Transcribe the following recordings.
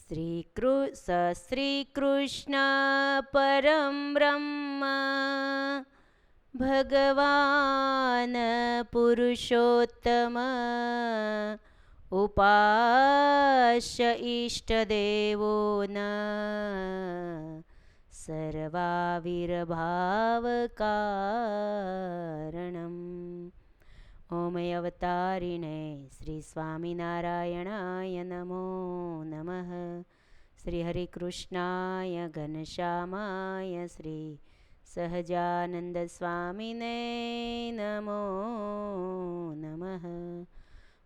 શ્રીકૃષ્ણ પરમ બ્રહ્મ ભગવાન પુરુષોત્તમ ઉપાસ્ય ઈષ્ટદેવો ન સર્વાવિર્ભાવકારણમ. ઓમય અવતારિણે શ્રી સ્વામિનારાયણાય નમો નમઃ. શ્રી હરિકૃષ્ણાય ઘનશ્યામાય શ્રી સહજાનંદ સ્વામિને નમો નમઃ.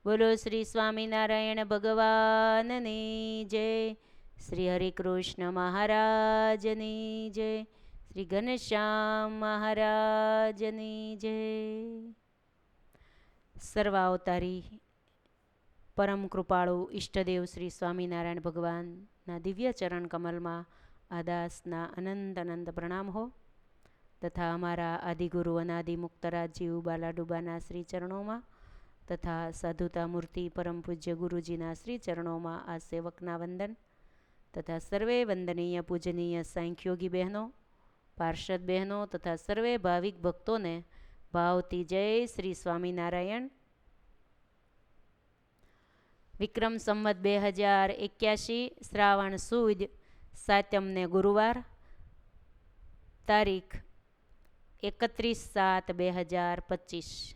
બોલો શ્રી સ્વામિનારાયણ ભગવાનની જય. શ્રી હરિકૃષ્ણ મહારાજની જય. શ્રી ઘનશ્યામ મહારાજની જય. સર્વાવતારી પરમ કૃપાળુ ઈષ્ટદેવ શ્રી સ્વામિનારાયણ ભગવાનના દિવ્ય ચરણ કમલમાં આદાસના અનંત અનંત પ્રણામ હો, તથા અમારા આદિગુરુ અનાદિ મુક્તરાજીવ બાલાડુબાના શ્રી ચરણોમાં, તથા સાધુતા મૂર્તિ પરમ પૂજ્ય ગુરુજીના શ્રી ચરણોમાં આ સેવકના વંદન, તથા સર્વે વંદનીય પૂજનીય સાંખ્યોગી બહેનો, પાર્ષદ બહેનો તથા સર્વે ભાવિક ભક્તોને ભાવતી જય શ્રી સ્વામિનારાયણ. વિક્રમ સંવત 2081 શ્રાવણ સુદ સાતમને ગુરુવાર, તારીખ 31/7/2025.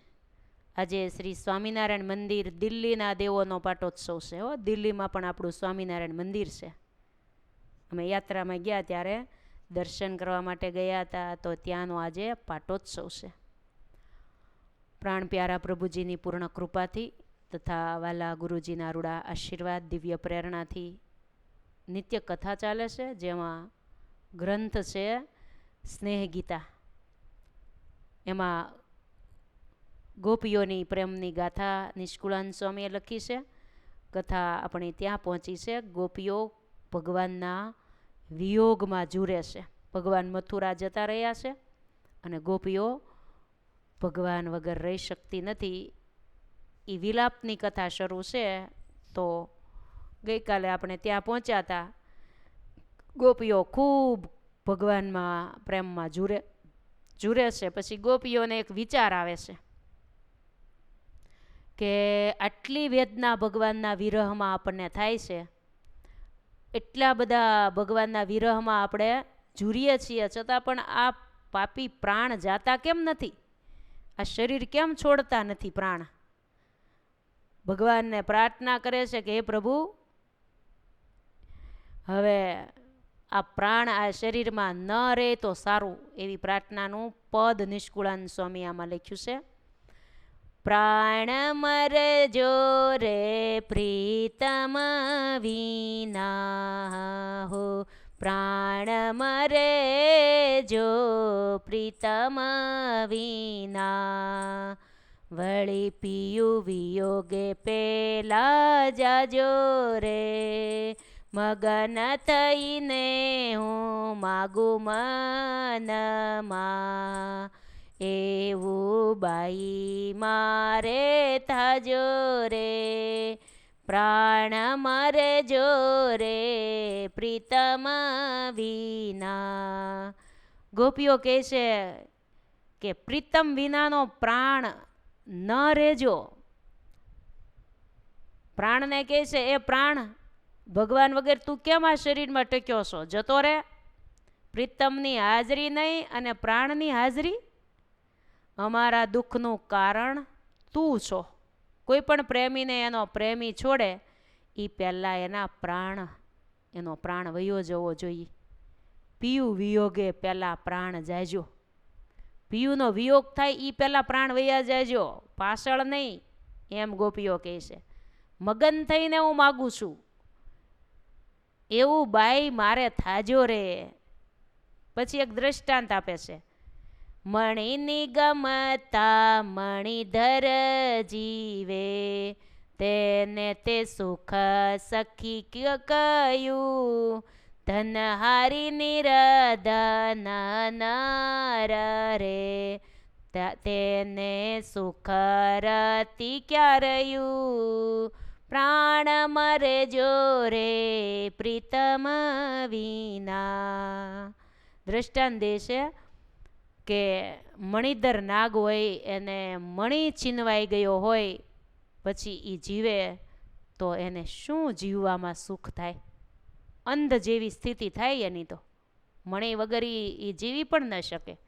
આજે શ્રી સ્વામિનારાયણ મંદિર દિલ્હીના દેવોનો પાટોત્સવ છે. દિલ્હીમાં પણ આપણું સ્વામિનારાયણ મંદિર છે. અમે યાત્રામાં ગયા ત્યારે દર્શન કરવા માટે ગયા હતા, તો ત્યાંનો આજે પાટોત્સવ છે. પ્રાણ પ્યારા પ્રભુજીની પૂર્ણ કૃપાથી તથા વાલા ગુરુજીના રૂડા આશીર્વાદ દિવ્ય પ્રેરણાથી નિત્ય કથા ચાલે છે, જેમાં ગ્રંથ છે સ્નેહ ગીતા. એમાં ગોપીઓની પ્રેમની ગાથા નિષ્કુળાન સ્વામીએ લખી છે. કથા આપણી ત્યાં પહોંચી છે. ગોપીઓ ભગવાનના વિયોગમાં ઝૂરે છે. ભગવાન મથુરા જતા રહ્યા છે અને ગોપીઓ ભગવાન વગર રહી શકતી નથી. એ વિલાપની કથા શરૂ છે. તો ગઈકાલે આપણે ત્યાં પહોંચ્યા હતા. ગોપીઓ ખૂબ ભગવાનમાં પ્રેમમાં ઝૂરે છે. પછી ગોપીઓને એક વિચાર આવે છે કે આટલી વેદના ભગવાનના વિરહમાં આપણને થાય છે, એટલા બધા ભગવાનના વિરહમાં આપણે ઝૂરીએ છીએ, છતાં પણ આ પાપી પ્રાણ જાતા કેમ નથી? આ શરીર કેમ છોડતા નથી પ્રાણ? ભગવાનને પ્રાર્થના કરે છે કે હે પ્રભુ, હવે આ પ્રાણ આ શરીરમાં ન રહે તો સારું. એવી પ્રાર્થનાનું પદ નિષ્કુળાન સ્વામી આમાં લખ્યું છે. પ્રાણ મરજો રે પ્રીતમ વિના હો, પ્રાણ મરે જો પ્રીતમ વિના, વળી પિયું વિયોગે પેલા જાજો રે, મગન થઈને હું માગું મનમાં, એવું બાઈ મારે થાજો રે, પ્રાણ મારે જો રે પ્રીતમ વિના. ગોપીઓ કહે છે કે પ્રીતમ વિનાનો પ્રાણ ન રેજો. પ્રાણને કહે છે, એ પ્રાણ, ભગવાન વગર તું કેમ આ શરીરમાં ટક્યો છો? જતો રે. પ્રીતમની હાજરી નહીં અને પ્રાણની હાજરી. અમારા દુઃખનું કારણ તું છો. કોઈ પણ પ્રેમીને એનો પ્રેમી છોડે એ પહેલાં એનો પ્રાણ વયો જવો જોઈએ. પિયું વિયોગે પહેલાં પ્રાણ જાયજો. પિયુંનો વિયોગ થાય એ પહેલાં પ્રાણ વયા જાયજો, પાછળ નહીં, એમ ગોપીઓ કહે છે. મગન થઈને હું માગું છું, એવું બાઈ મારે થાજો રે. પછી એક દ્રષ્ટાંત આપે છે. મણિ નિગમતા મણિધર જીવે, તેને તે સુખ સખી કયું, ધન હારી નિરધન નર રે, તેને સુખ રતી ક્યાં રહ્યું, પ્રાણ મરે જો રે પ્રીતમ વિના. દ્રષ્ટાંત દે છે કે મણિધર નાગ હોય એને મણિ છીનવાઈ ગયો હોય પછી એ જીવે તો એને શું જીવવામાં સુખ થાય? અંધ જેવી સ્થિતિ થાય એની તો. મણિ વગર એ જીવી પણ ન શકે.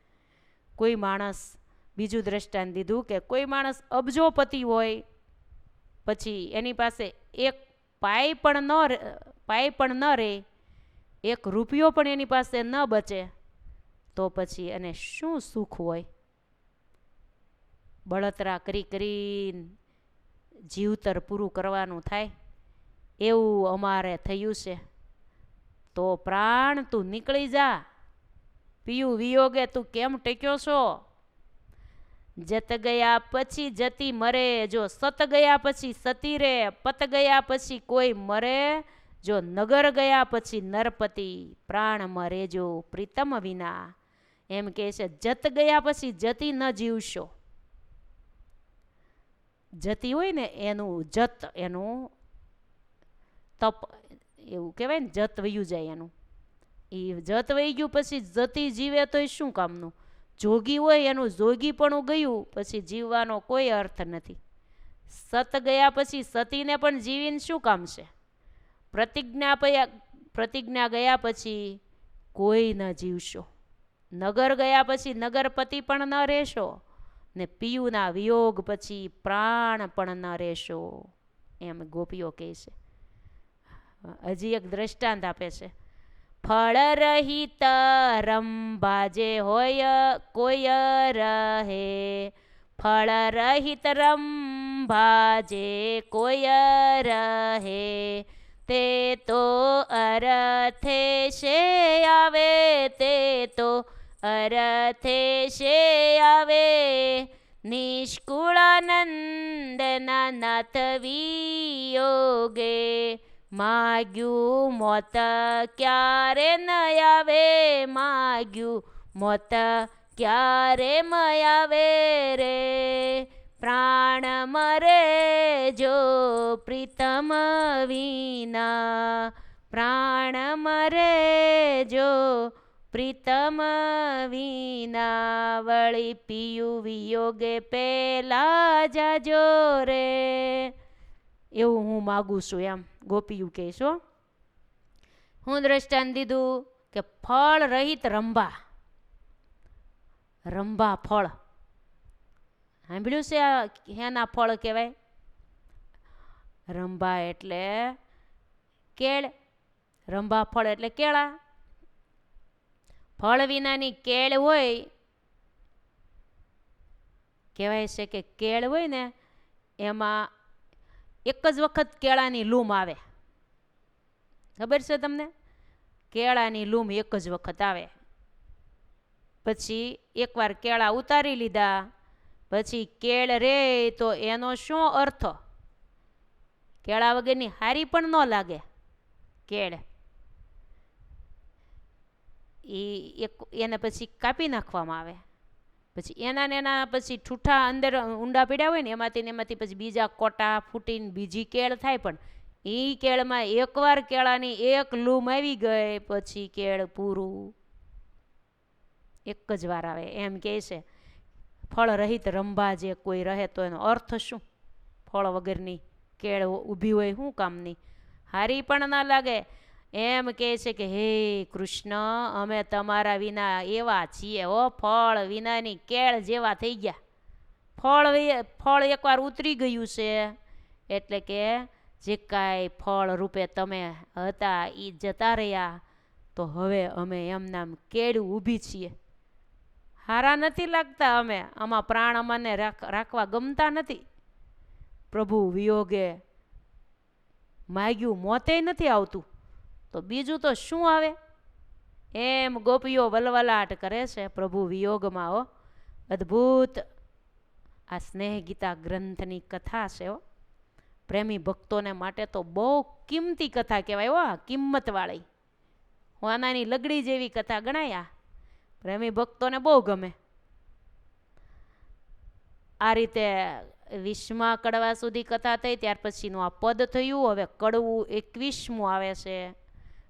કોઈ માણસ, બીજું દ્રષ્ટાંત દીધું કે કોઈ માણસ અબજોપતિ હોય પછી એની પાસે એક પાય પણ ન રહે, એક રૂપિયો પણ એની પાસે ન બચે તો પછી એને શું સુખ હોય? બળતરા કરીને જીવતર પૂરું કરવાનું થાય. એવું અમારે થયું છે. તો પ્રાણ તું નીકળી જા, પિયું વિયોગે તું કેમ ટેક્યો છો? જત ગયા પછી જતી મરે, જો સત ગયા પછી સતી રે, પત ગયા પછી કોઈ મરે, જો નગર ગયા પછી નરપતિ, પ્રાણ મરે જો પ્રીતમ વિના. એમ કે છે જત ગયા પછી જતી ન જીવશો. જતી હોય ને એનું જત, એનું તપ એવું કહેવાય ને, જત વયું જાય એનું. એ જત વહી ગયું પછી જતી જીવે તો એ શું કામનું? જોગી હોય એનું જોગી પણ ગયું પછી જીવવાનો કોઈ અર્થ નથી. સત ગયા પછી સતીને પણ જીવીને શું કામ છે? પ્રતિજ્ઞા ગયા પછી કોઈ ન જીવશો. નગર ગયા પછી નગરપતિ પણ ન રહેશો ને પિયુના વિયોગ પછી પ્રાણ પણ ન રહેશો. એમ ગોપીઓ કહે છે. હજી એક દ્રષ્ટાંત આપે છે. ફળ રહિત રંભા જે હોય કોઈ રહે, ફળ રહિત રંભા જે કોઈ રહે, તે તો અરથે શે આવે, તે તો અરથે શે આવે. નિષ્કુળાનંદના નાથ વિયોગે, માગ્યું મોત ક્યારે ન આવે, માગ્યું મોત ક્યારે મ આવે રે. પ્રાણ મરે જો પ્રીતમ વિના, પ્રાણ મરે જો પ્રીતમ વિના. વળી પિયું વિયોગે પેલા જાજો રે. એવું હું માગું છું એમ ગોપીયું કહેશો. હું દ્રષ્ટાંત દીધું કે ફળ રહિત રંભા, રંભા ફળ સાંભળ્યું છે? આ હેના ફળ કહેવાય? રંભા એટલે કેળ, રંભા ફળ એટલે કેળા. ફળ વિનાની કેળ હોય, કહેવાય છે કે કેળ હોય ને એમાં એક જ વખત કેળાની લૂમ આવે. ખબર છે તમને? કેળાની લૂમ એક જ વખત આવે. પછી એકવાર કેળા ઉતારી લીધા પછી કેળ રે તો એનો શું અર્થ? કેળા વગરની હારી પણ ન લાગે કેળ. એને પછી કાપી નાખવામાં આવે. પછી એના પછી ઠૂઠા અંદર ઊંડા પીડ્યા હોય ને એમાંથી પછી બીજા કોટા ફૂટીને બીજી કેળ થાય. પણ એ કેળમાં એકવાર કેળાની એક લૂમ આવી ગઈ પછી કેળ પૂરું. એક જ વાર આવે. એમ કહે છે ફળ રહિત રંભા જે કોઈ રહે તો એનો અર્થ શું? ફળ વગરની કેળ ઊભી હોય શું કામની? હારી પણ ના લાગે. એમ કહે છે કે હે કૃષ્ણ, અમે તમારા વિના એવા છીએ હો, ફળ વિનાની કેળ જેવા થઈ ગયા. ફળ એકવાર ઉતરી ગયું છે એટલે કે જે કાંઈ ફળ રૂપે તમે હતા એ જતા રહ્યા. તો હવે અમે એમનામ કેળું ઊભી છીએ. હારા નથી લાગતા અમે, આમાં પ્રાણ અમને રાખવા ગમતા નથી. પ્રભુ વિયોગે માગ્યું મોતે નથી આવતું તો બીજું તો શું આવે? એમ ગોપીઓ વલવલાટ કરે છે પ્રભુ વિયોગમાં. હો, અદ્ભુત આ સ્નેહ ગીતા ગ્રંથની કથા છે. હો, પ્રેમી ભક્તોને માટે તો બહુ કિંમતી કથા કહેવાય. હો, કિંમતવાળી હોનાની લગડી જેવી કથા ગણાય. પ્રેમી ભક્તોને બહુ ગમે. આ રીતે 20મા કડવા સુધી કથા થઈ, ત્યાર પછીનું આ પદ થયું. હવે કડવું 21મું આવે છે.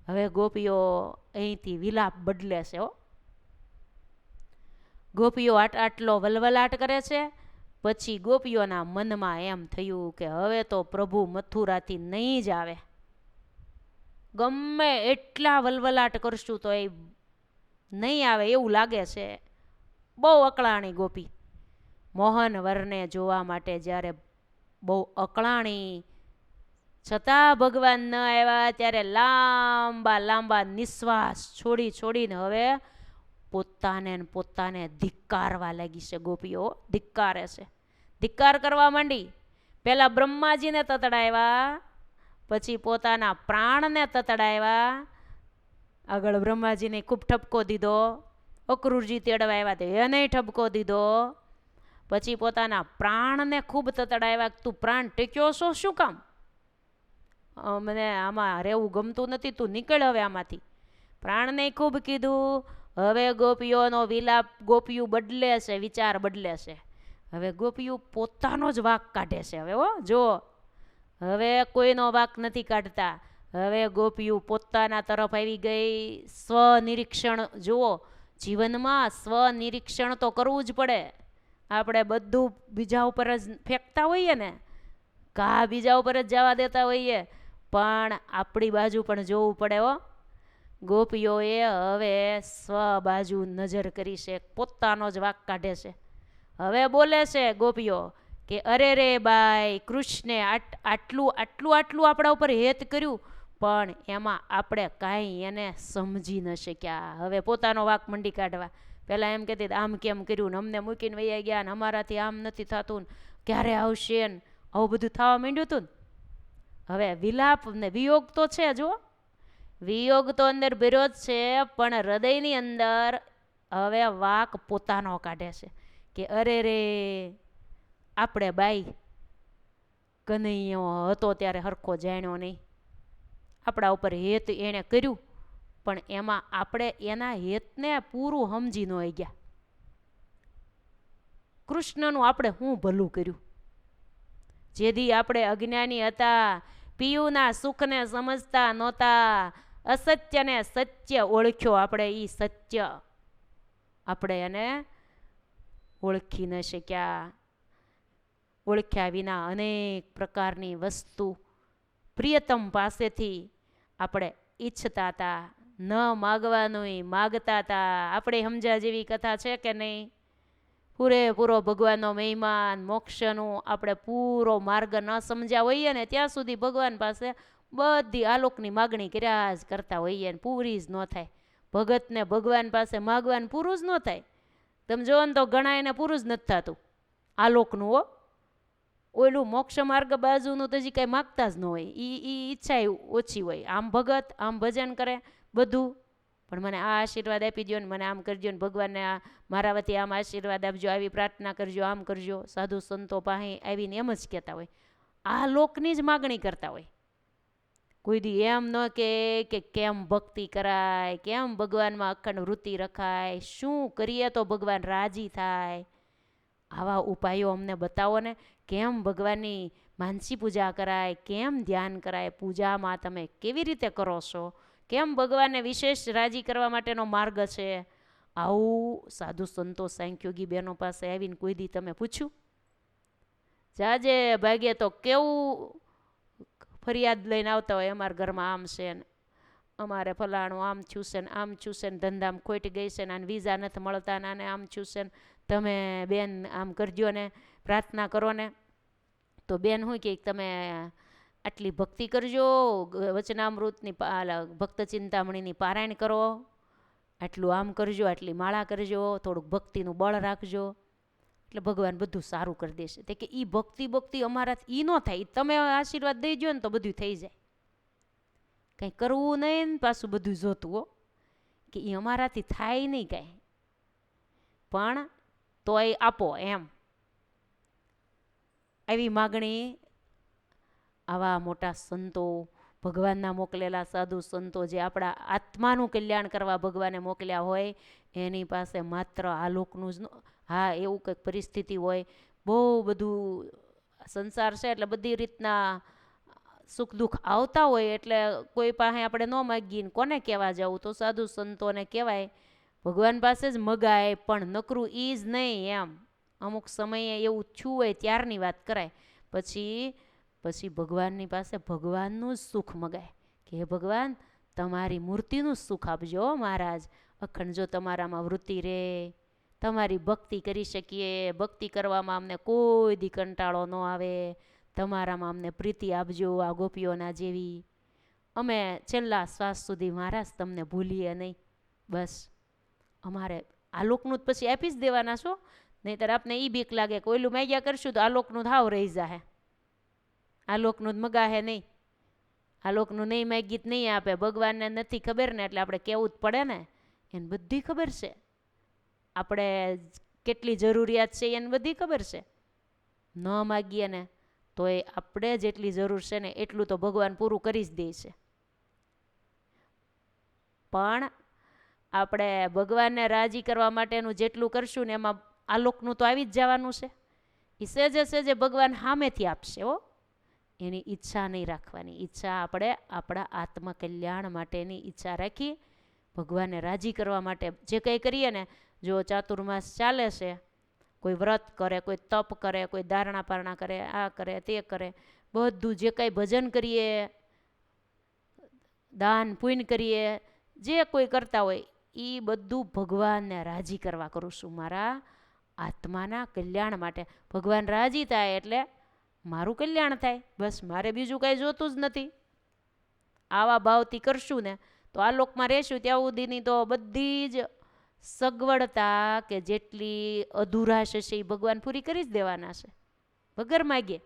હવે ગોપીઓ અહીંથી વિલાપ બદલે છે. ગોપીઓ આટલો વલવલાટ કરે છે. પછી ગોપીઓના મનમાં એમ થયું કે હવે તો પ્રભુ મથુરાથી નહીં જ આવે, ગમે એટલા વલવલાટ કરશું તો એ નહીં આવે એવું લાગે છે. બહુ અકળાણી ગોપી. મોહન વરને જોવા માટે જ્યારે બહુ અકળાણી, છતાં ભગવાન ન આવ્યા ત્યારે લાંબા લાંબા નિશ્વાસ છોડીને હવે પોતાને ધિક્કારવા લાગી છે. ગોપીઓ ધિક્કારે છે, ધિક્કાર કરવા માંડી. પહેલાં બ્રહ્માજીને તતડાવ્યા, પછી પોતાના પ્રાણને તતડાવ્યા. આગળ બ્રહ્માજીને ખૂબ ઠપકો દીધો, અક્રૂરજી તેડવા આવ્યા તો એને ઠપકો દીધો. પછી પોતાના પ્રાણને ખૂબ તતડાવ્યા, તું પ્રાણ ટેક્યો છો શું કામ? મને આમાં રહેવું ગમતું નથી, તું નીકળ હવે આમાંથી. પ્રાણને ખૂબ કીધું. હવે ગોપીઓનો વિલાપ ગોપીઓ બદલે છે, વિચાર બદલે છે. હવે ગોપીઓ પોતાનો જ વાંક કાઢે છે. હવે જો હવે કોઈનો વાંક નથી કાઢતા. હવે ગોપીઓ પોતાના તરફ આવી ગઈ. સ્વનિરીક્ષણ જુઓ, જીવનમાં સ્વનિરીક્ષણ તો કરવું જ પડે. આપણે બધું બીજા ઉપર જ ફેંકતા હોઈએ ને, ઘા બીજા ઉપર જ જવા દેતા હોઈએ, પણ આપણી બાજુ પણ જોવું પડે. ગોપીઓએ હવે સ્વ બાજુ નજર કરી છે, પોતાનો જ વાંક કાઢે છે. હવે બોલે છે ગોપીઓ કે અરે રે બાઈ, કૃષ્ણે આટલું આપણા ઉપર હેત કર્યું, પણ એમાં આપણે કાંઈ એને સમજી ન શક્યા. હવે પોતાનો વાંક મંડી કાઢવા. પહેલાં એમ કહેતી આમ કેમ કર્યું ને, અમને મૂકીને વૈયા ગયા ને, અમારાથી આમ નથી થતું ને, ક્યારે આવશે ને, આવું બધું થવા માંડ્યું હતું ને. હવે વિલાપ ને વિયોગ તો છે, જો વિયોગ તો અંદર વિરોધ છે, પણ હૃદયની અંદર હવે વાંક પોતાનો કાઢે છે કે અરે રે, આપણે બાઈ કનૈયો હતો ત્યારે હરખો જાણ્યો નહીં, આપણા ઉપર હેત એણે કર્યું, પણ એમાં આપણે એના હેતને પૂરું સમજી ન ગયા. કૃષ્ણનું આપણે શું ભલું કર્યું? જેથી આપણે અજ્ઞાની હતા, પિયુના સુખને સમજતા નહોતા, અસત્યને સત્ય ઓળખ્યો. આપણે એ સત્ય આપણે એને ઓળખી ન શક્યા. ઓળખ્યા વિના અનેક પ્રકારની વસ્તુ પ્રિયતમ પાસેથી આપણે ઈચ્છતા હતા, ન માગવાનું માગતા હતા. આપણે સમજ્યા જેવી કથા છે કે નહીં? પૂરેપૂરો ભગવાનનો મહિમા, મોક્ષનું આપણે પૂરો માર્ગ ન સમજ્યા હોઈએ ને ત્યાં સુધી ભગવાન પાસે બધી આલોકની માગણી કર્યા જ કરતા હોઈએ ને પૂરી જ ન થાય. ભગતને ભગવાન પાસે માગવાનું પૂરું જ ન થાય. તમે જોવો ને તો ઘણા એને પૂરું જ નથી થતું આલોકનું. ઓલું મોક્ષ માર્ગ બાજુનું તો હજી કાંઈ માગતા જ ન હોય, એ ઈચ્છા ઓછી હોય. આમ ભગત, આમ ભજન કરે બધું, પણ મને આ આશીર્વાદ આપી દો ને, મને આમ કરજો ને, ભગવાનને આ મારા વતી આમ આશીર્વાદ આપજો, આવી પ્રાર્થના કરજો, આમ કરજો. સાધુ સંતો પાસે આવીને એમ જ કહેતા હોય, આ લોકની જ માગણી કરતા હોય. કોઈ દી એમ ન કે કેમ ભક્તિ કરાય, કેમ ભગવાનમાં અખંડ વૃત્તિ રખાય, શું કરીએ તો ભગવાન રાજી થાય. આવા ઉપાયો અમને બતાવો ને. કેમ ભગવાનની માનસી પૂજા કરાય, કેમ ધ્યાન કરાય, પૂજામાં તમે કેવી રીતે કરો છો, કેમ ભગવાનને વિશેષ રાજી કરવા માટેનો માર્ગ છે. આવું સાધુ સંતો સાંખ્યોગી બહેનો પાસે આવીને કોઈ દી તમે પૂછ્યું? જાજે ભાગ્યે તો કેવું ફરિયાદ લઈને આવતા હોય, અમારા ઘરમાં આમ છે ને, અમારે ફલાણું આમ થયું છે ને, આમ થયું છે ને, ધંધામાં ખોટ ગઈ છે ને, આને વિઝા નથી મળતા ને, આને આમ થયું છે ને, તમે બેન આમ કરજો ને, પ્રાર્થના કરો ને. તો બેન શું કે તમે આટલી ભક્તિ કરજો, વચનામૃતની ભક્ત ચિંતામણીની પારાયણ કરો, આટલું આમ કરજો, આટલી માળા કરજો, થોડુંક ભક્તિનું બળ રાખજો, એટલે ભગવાન બધું સારું કરી દેશે. તે કે એ ભક્તિ અમારાથી ન થાય, તમે આશીર્વાદ દઈ દો ને તો બધું થઈ જાય. કંઈ કરવું નહીં ને પાછું બધું જોતું હો, કે એ અમારાથી થાય નહીં કાંઈ, પણ તોય આપો એમ. આવી માગણી આવા મોટા સંતો, ભગવાનના મોકલેલા સાધુ સંતો, જે આપણા આત્માનું કલ્યાણ કરવા ભગવાને મોકલ્યા હોય, એની પાસે માત્ર આ લોકનું જ હા એવું કંઈક પરિસ્થિતિ હોય, બહુ બધું સંસાર છે એટલે બધી રીતના સુખ દુઃખ આવતા હોય, એટલે કોઈ પાસે આપણે ન માગીને કોને કહેવા જવું, તો સાધુ સંતોને કહેવાય, ભગવાન પાસે જ મગાય. પણ નકરું ઈ જ નહીં, એમ અમુક સમયે એવું થયું હોય ત્યારની વાત કરાય. પછી ભગવાનની પાસે ભગવાનનું જ સુખ મગાય કે હે ભગવાન તમારી મૂર્તિનું જ સુખ આપજો મહારાજ. અખંડ જો તમારામાં વૃત્તિ રહે, તમારી ભક્તિ કરી શકીએ, ભક્તિ કરવામાં અમને કોઈ દી કંટાળો ન આવે, તમારામાં અમને પ્રીતિ આપજો આ ગોપીઓના જેવી. અમે છેલ્લા શ્વાસ સુધી મહારાજ તમને ભૂલીએ નહીં. બસ અમારે આલોકનું જ પછી આપી જ દેવાના છો, નહીંતર આપને એ બીક લાગે કે ઓલું માગ્યા કરશું તો આલોકનું થાવ રહી જાહે. આલોકનું જ મગાહે નહીં, આલોકનું નહીં માગી જ નહીં આપે. ભગવાનને નથી ખબર ને, એટલે આપણે કહેવું જ પડે ને. એને બધી ખબર છે આપણે કેટલી જરૂરિયાત છે, એને બધી ખબર છે. ન માગીએ ને તો એ આપણે જેટલી જરૂર છે ને એટલું તો ભગવાન પૂરું કરી જ દે છે. પણ આપણે ભગવાનને રાજી કરવા માટેનું જેટલું કરશું ને એમાં આલોકનું તો આવી જ જવાનું છે. એ સહેજે સહેજે ભગવાન સામેથી આપશે હો. એની ઈચ્છા નહીં રાખવાની. ઈચ્છા આપણે આપણા આત્મકલ્યાણ માટેની ઈચ્છા રાખી, ભગવાનને રાજી કરવા માટે જે કંઈ કરીએ ને. જો ચાતુર્માસ ચાલે છે, કોઈ વ્રત કરે, કોઈ તપ કરે, કોઈ ધારણા પારણા કરે, આ કરે તે કરે, બધું જે કંઈ ભજન કરીએ, દાન પુણ્ય કરીએ, જે કોઈ કરતા હોય એ બધું ભગવાનને રાજી કરવા કરું છું, મારા આત્માના કલ્યાણ માટે. ભગવાન રાજી થાય એટલે મારું કલ્યાણ થાય. બસ મારે બીજું કાંઈ જોતું જ નથી. આવા ભાવથી કરશું ને તો આ લોકમાં રહેશું ત્યાં સુધીની તો બધી જ સગવડતા કે જેટલી અધૂરાશ હશે એ ભગવાન પૂરી કરી જ દેવાના છે વગર માગે.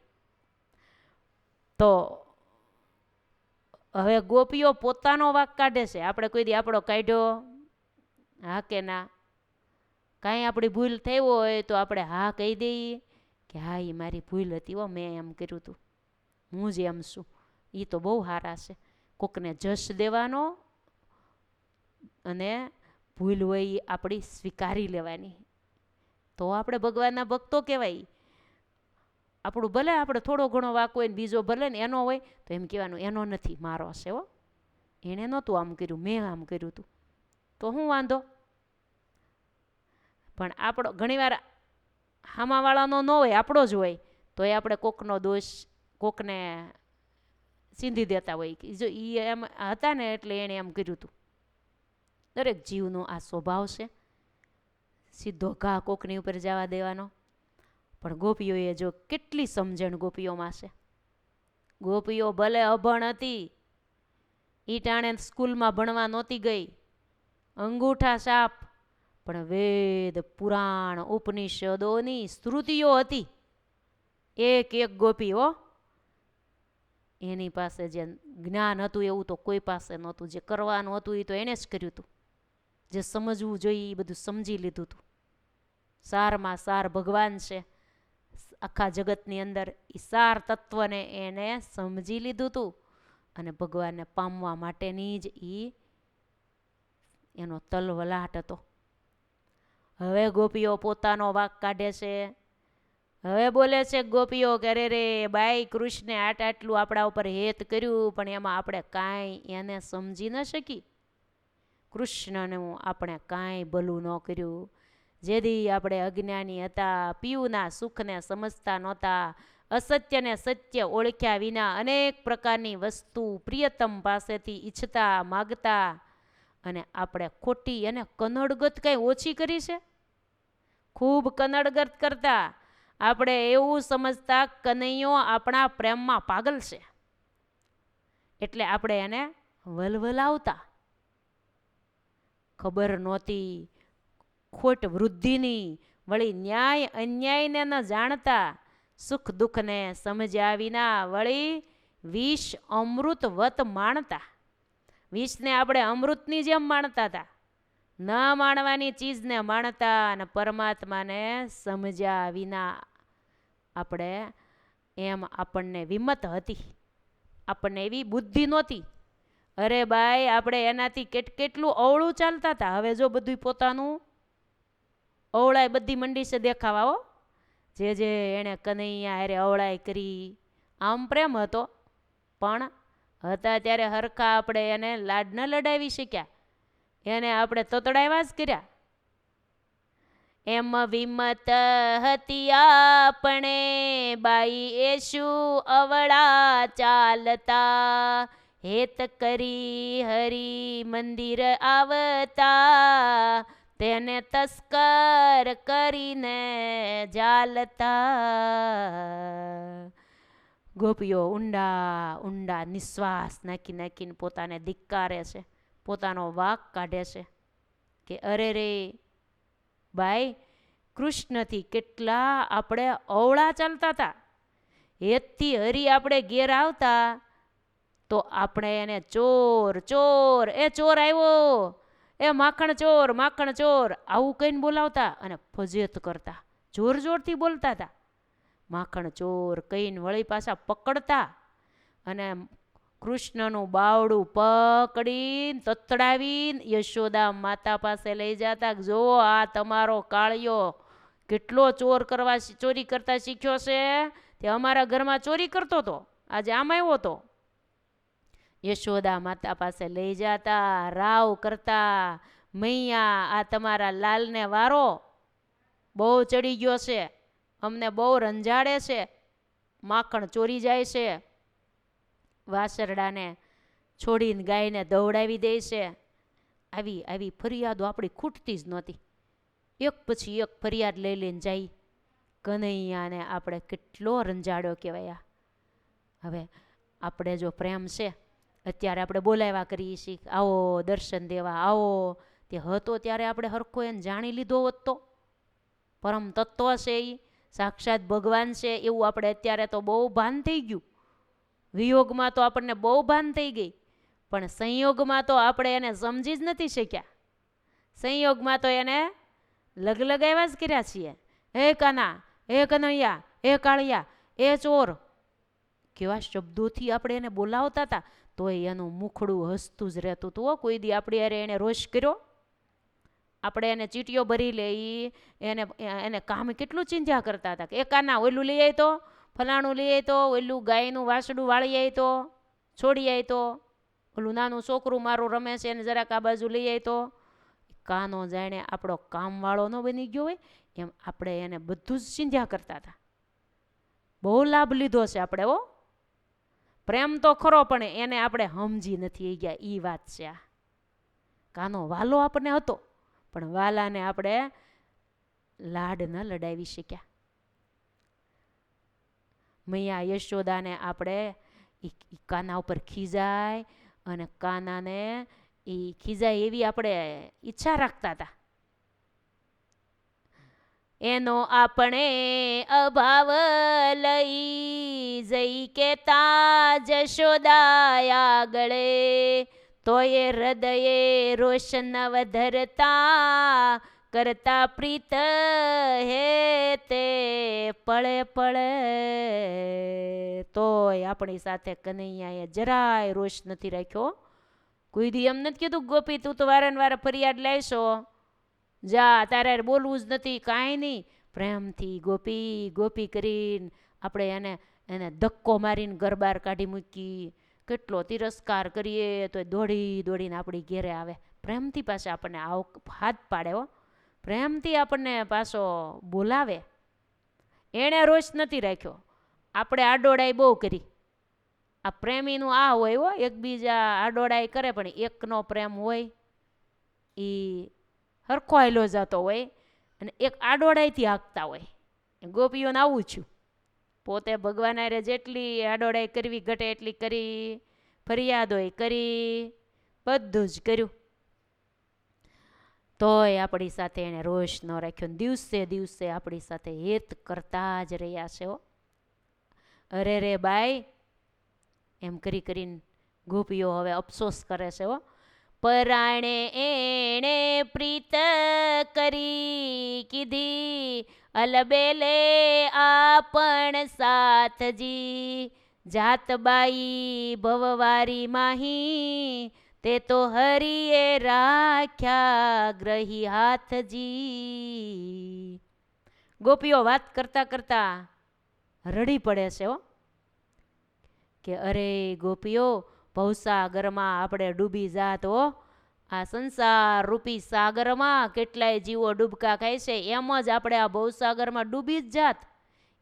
તો હવે ગોપીઓ પોતાનો વાંક કાઢે છે, આપણે કોઈ દી આપણો કાઢ્યો? હા કે ના? કાંઈ આપણી ભૂલ થઈ હોય તો આપણે હા કહી દઈએ કે હા એ મારી ભૂલ હતી હો, મેં એમ કર્યું હતું, હું જ એમ છું. એ તો બહુ સારા છે. કોકને જશ દેવાનો અને ભૂલ હોય એ આપણી સ્વીકારી લેવાની, તો આપણે ભગવાનના ભક્તો કહેવાય. આપણું ભલે આપણે થોડો ઘણો વાંક હોય ને બીજો ભલે ને એનો હોય તો એમ કહેવાનું એનો નથી, મારો છે હો, એણે નહોતું આમ કર્યું, મેં આમ કર્યું હતું, તો શું વાંધો. પણ આપણો ઘણીવાર હામાવાળાનો ન હોય, આપણો જ હોય, તો એ આપણે કોકનો દોષ કોકને સીંધી દેતા હોય કે જો એ એમ હતા ને એટલે એણે એમ કર્યું હતું. દરેક જીવનો આ સ્વભાવ છે, સીધો ઘા કોકની ઉપર જવા દેવાનો. પણ ગોપીઓએ જો કેટલી સમજણ ગોપીઓમાં છે. ગોપીઓ ભલે અભણ હતી, ઈ ટાણે સ્કૂલમાં ભણવા નહોતી ગઈ, અંગૂઠા સાપ, પણ વેદ પુરાણ ઉપનિષદોની સ્તુતિઓ હતી. એક એક ગોપી હો, એની પાસે જે જ્ઞાન હતું એવું તો કોઈ પાસે નહોતું. જે કરવાનું હતું એ તો એણે જ કર્યું હતું. જે સમજવું જોઈએ એ બધું સમજી લીધું હતું. સારમાં સાર ભગવાન છે આખા જગતની અંદર, એ સાર તત્વને એને સમજી લીધું હતું અને ભગવાનને પામવા માટેની જ એનો તલવલાટ હતો. હવે ગોપીઓ પોતાનો વાંક કાઢે છે. હવે બોલે છે ગોપીઓ કે અરે રે બાઈ, કૃષ્ણે આટલું આપણા ઉપર હેત કર્યું પણ એમાં આપણે કાંઈ એને સમજી ન શકી. કૃષ્ણનું આપણે કાંઈ ભલું ન કર્યું. જેથી આપણે અજ્ઞાની હતા, પીયુના સુખને સમજતા નહોતા, અસત્યને સત્ય ઓળખ્યા વિના અનેક પ્રકારની વસ્તુ પ્રિયતમ પાસેથી ઈચ્છતા માગતા, અને આપણે ખોટી અને કનડગત કંઈ ઓછી કરી છે? ખૂબ કનડગત કરતા. આપણે એવું સમજતા કનૈયો આપણા પ્રેમમાં પાગલ છે એટલે આપણે એને વલવલાવતા. ખબર નહોતી ખોટ વૃદ્ધિની, વળી ન્યાય અન્યાયને ન જાણતા, સુખ દુઃખને સમજ્યા વિના વળી વિષ અમૃત વત માણતા. વિષને આપણે અમૃતની જેમ માણતા હતા, ન માણવાની ચીજને માણતા, અને પરમાત્માને સમજ્યા વિના આપણે એમ આપણને વિમત હતી, આપણને એવી બુદ્ધિ નહોતી. અરે બાઈ, આપણે એનાથી કેટલું અવળું ચાલતા હતા. હવે જો બધું પોતાનું અવળાય બધી મંડી છે દેખાવા હો. જે એણે કનૈયા હારે અવળાઈ કરી, આમ પ્રેમ હતો. પણ હતા ત્યારે હરખા આપણે એને લાડ ન લડાવી શક્યા, એને આપણે તતડાવ્યા જ કર્યા. એમ વિમત હતી આપણે બાઈ એ શું અવળા ચાલતા, હેત કરી હરી મંદિર આવતા, તેને તસ્કર કરીને જાલતા. ગોપીઓ ઊંડા ઊંડા નિશ્વાસ નાખી નાખીને પોતાને ધિક્કારે છે, પોતાનો વાક કાઢે છે કે અરે રે ભાઈ, કૃષ્ણથી કેટલા આપણે અવળા ચાલતા હતા. હેતથી હરી આપણે ઘેર આવતા તો આપણે એને ચોર ચોર, એ ચોર આવ્યો, એ માખણ ચોર આવું કહીને બોલાવતા અને ફજેત કરતા, જોર જોરથી બોલતા હતા. માખણ ચોર કહીને વળી પાછા પકડતા અને કૃષ્ણનું બાવડું પકડીને તતડાવીને યશોદા માતા પાસે લઈ જતા. જોવો આ તમારો કાળિયો કેટલો ચોરી કરતા શીખ્યો છે, તે અમારા ઘરમાં ચોરી કરતો હતો, આજે આમ આવ્યો હતો. યશોદા માતા પાસે લઈ જતા, રાવ કરતા, મૈયા આ તમારા લાલને વારો બહુ ચડી ગયો છે, અમને બહુ રંજાડે છે, માખણ ચોરી જાય છે, વાસરડાને છોડીને ગાયને દોડાવી દે છે. આવી આવી ફરિયાદો આપણી ખૂટતી જ નહોતી. એક પછી એક ફરિયાદ લઈ લઈને જાય. કનૈયાને આપણે કેટલો રંજાડ્યો કહેવાય. હવે આપણે જો પ્રેમ છે, અત્યારે આપણે બોલાવ્યા કરીએ છીએ, આવો દર્શન દેવા આવો, તે હતો ત્યારે આપણે હરખો એને જાણી લીધો હોત તો પરમ તત્વ છે, એ સાક્ષાત ભગવાન છે એવું આપણે અત્યારે તો બહુ ભાન થઈ ગયું. વિયોગમાં તો આપણને બહુ ભાન થઈ ગઈ, પણ સંયોગમાં તો આપણે એને સમજી જ નથી શક્યા. સંયોગમાં તો એને લગલગાવ્યા જ કર્યા છીએ. હે કાના, હે કનૈયા, હે કાળિયા, એ ચોર, કેવા શબ્દોથી આપણે એને બોલાવતા હતા, તોય એનું મુખડું હસતું જ રહેતું હતું. કોઈ દી આપણી યારે એને રોષ કર્યો? આપણે એને ચીટીઓ ભરી લઈ, એને કામ કેટલું ચિંધ્યા કરતા હતા કે એ કાના ઓલું લઈ આવી તો, ફલાણું લઈ આવી તો, ઓલું ગાયનું વાસડું વાળી આવી તો, છોડી આવી તો, ઓલું નાનું છોકરું મારું રમે છે એને જરાક આ બાજુ લઈ આવી તો. કાનો જાણે આપણો કામવાળો ન બની ગયો હોય એમ આપણે એને બધું જ ચિંધ્યા કરતા હતા. બહુ લાભ લીધો છે આપણે. પ્રેમ તો ખરો, પણ એને આપણે સમજી નથી ગયા, એ વાત છે. આ કાનો વાલો આપણને હતો, પણ વાલાને આપણે લાડ ન લડાવી શક્યા. મૈયા યશોદાને આપણે કાના ઉપર ખીજાય અને કાનાને એ ખીજાય એવી આપણે ઈચ્છા રાખતા હતા. એનો આપણે અભાવ લઈ જઈ કેતા જશોદાયા ગળે, તો એ હૃદયે રોશનવ ધરતા, કરતા પ્રીત હે તે પળે પળે. તોય આપણી સાથે કનૈયાએ જરાય રોષ નથી રાખ્યો. કોઈ દી એમ નથી કીધું ગોપી તું તો વારંવાર ફરિયાદ લાવશો, જા તારે બોલવું જ નથી, કાંઈ નહીં. પ્રેમથી ગોપી ગોપી કરીને આપણે એને ધક્કો મારીને ઘર બહાર કાઢી મૂકી, કેટલો તિરસ્કાર કરીએ તો દોડી દોડીને આપણી ઘેરે આવે. પ્રેમથી પાછા આપણને હાથ પાડે, પ્રેમથી આપણને પાછો બોલાવે. એણે રોષ નથી રાખ્યો, આપણે આડોડાઈ બહુ કરી. આ પ્રેમીનું આ હોય, એકબીજા આડોડાઈ કરે, પણ એકનો પ્રેમ હોય એ હરખો આયલો જતો હોય અને એક આડોડાઈથી હાંકતા હોય. ગોપીઓને આવું છું, પોતે ભગવાન હારે જેટલી આડોડાઈ કરવી ઘટે એટલી કરી, ફરિયાદોય કરી, બધું જ કર્યું, તોય આપણી સાથે એણે રોષ ન રાખ્યો. દિવસે દિવસે આપણી સાથે હેત કરતા જ રહ્યા છે. અરે રે બાઈ, એમ કરી કરીને ગોપીઓ હવે અફસોસ કરે છે. પરાણે એણે પ્રીત કરી કીધી, અલબેલે આપણ સાથજી, જાતબાઈ ભવવારી માહી, તે તો હરિએ રાખ્યા ગ્રહી હાથજી. ગોપીઓ વાત કરતા કરતા રડી પડે છે હો, કે અરે ગોપીઓ, ભવસાગરમાં આપણે ડૂબી જાત હો. આ સંસાર રૂપી સાગરમાં કેટલાય જીવો ડૂબકા ખાય છે, એમ જ આપણે આ ભવસાગરમાં ડૂબી જ જાત.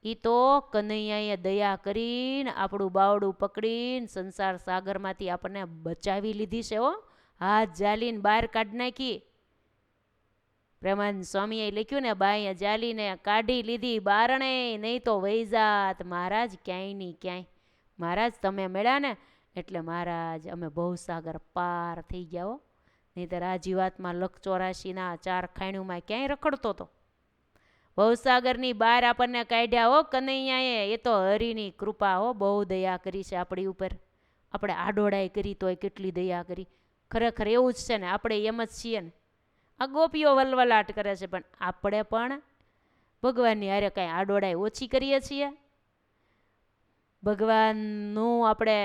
એ તો કનૈયાએ દયા કરીને આપણું બાવડું પકડીને સંસાર સાગરમાંથી આપણને બચાવી લીધી છે હો. હાથ જાલીને બહાર કાઢી નાખી. પ્રેમાનંદ સ્વામીએ લખ્યું ને, બાઈએ જાલીને કાઢી લીધી બારણે, નહીં તો વહી જાત મહારાજ ક્યાંય નહીં ક્યાંય. મહારાજ તમે મળ્યા ને એટલે મહારાજ અમે ભવસાગર પાર થઈ ગયા હો. નહીંતર આ જીવાતમાં લખ 84ના 4 ખાણીઓમાં ક્યાંય રખડતો હતો. ભવસાગરની બહાર આપણને કાઢ્યા હો કનૈયાએ. એ તો હરિની કૃપા હો, બહુ દયા કરી છે આપણી ઉપર. આપણે આડોડાઈ કરી તોય કેટલી દયા કરી. ખરેખર એવું જ છે ને, આપણે એમ જ છીએ ને. આ ગોપીઓ વલવલાટ કરે છે, પણ આપણે પણ ભગવાનની હારે કાંઈ આડોડાઈ ઓછી કરીએ છીએ? ભગવાનનું આપણે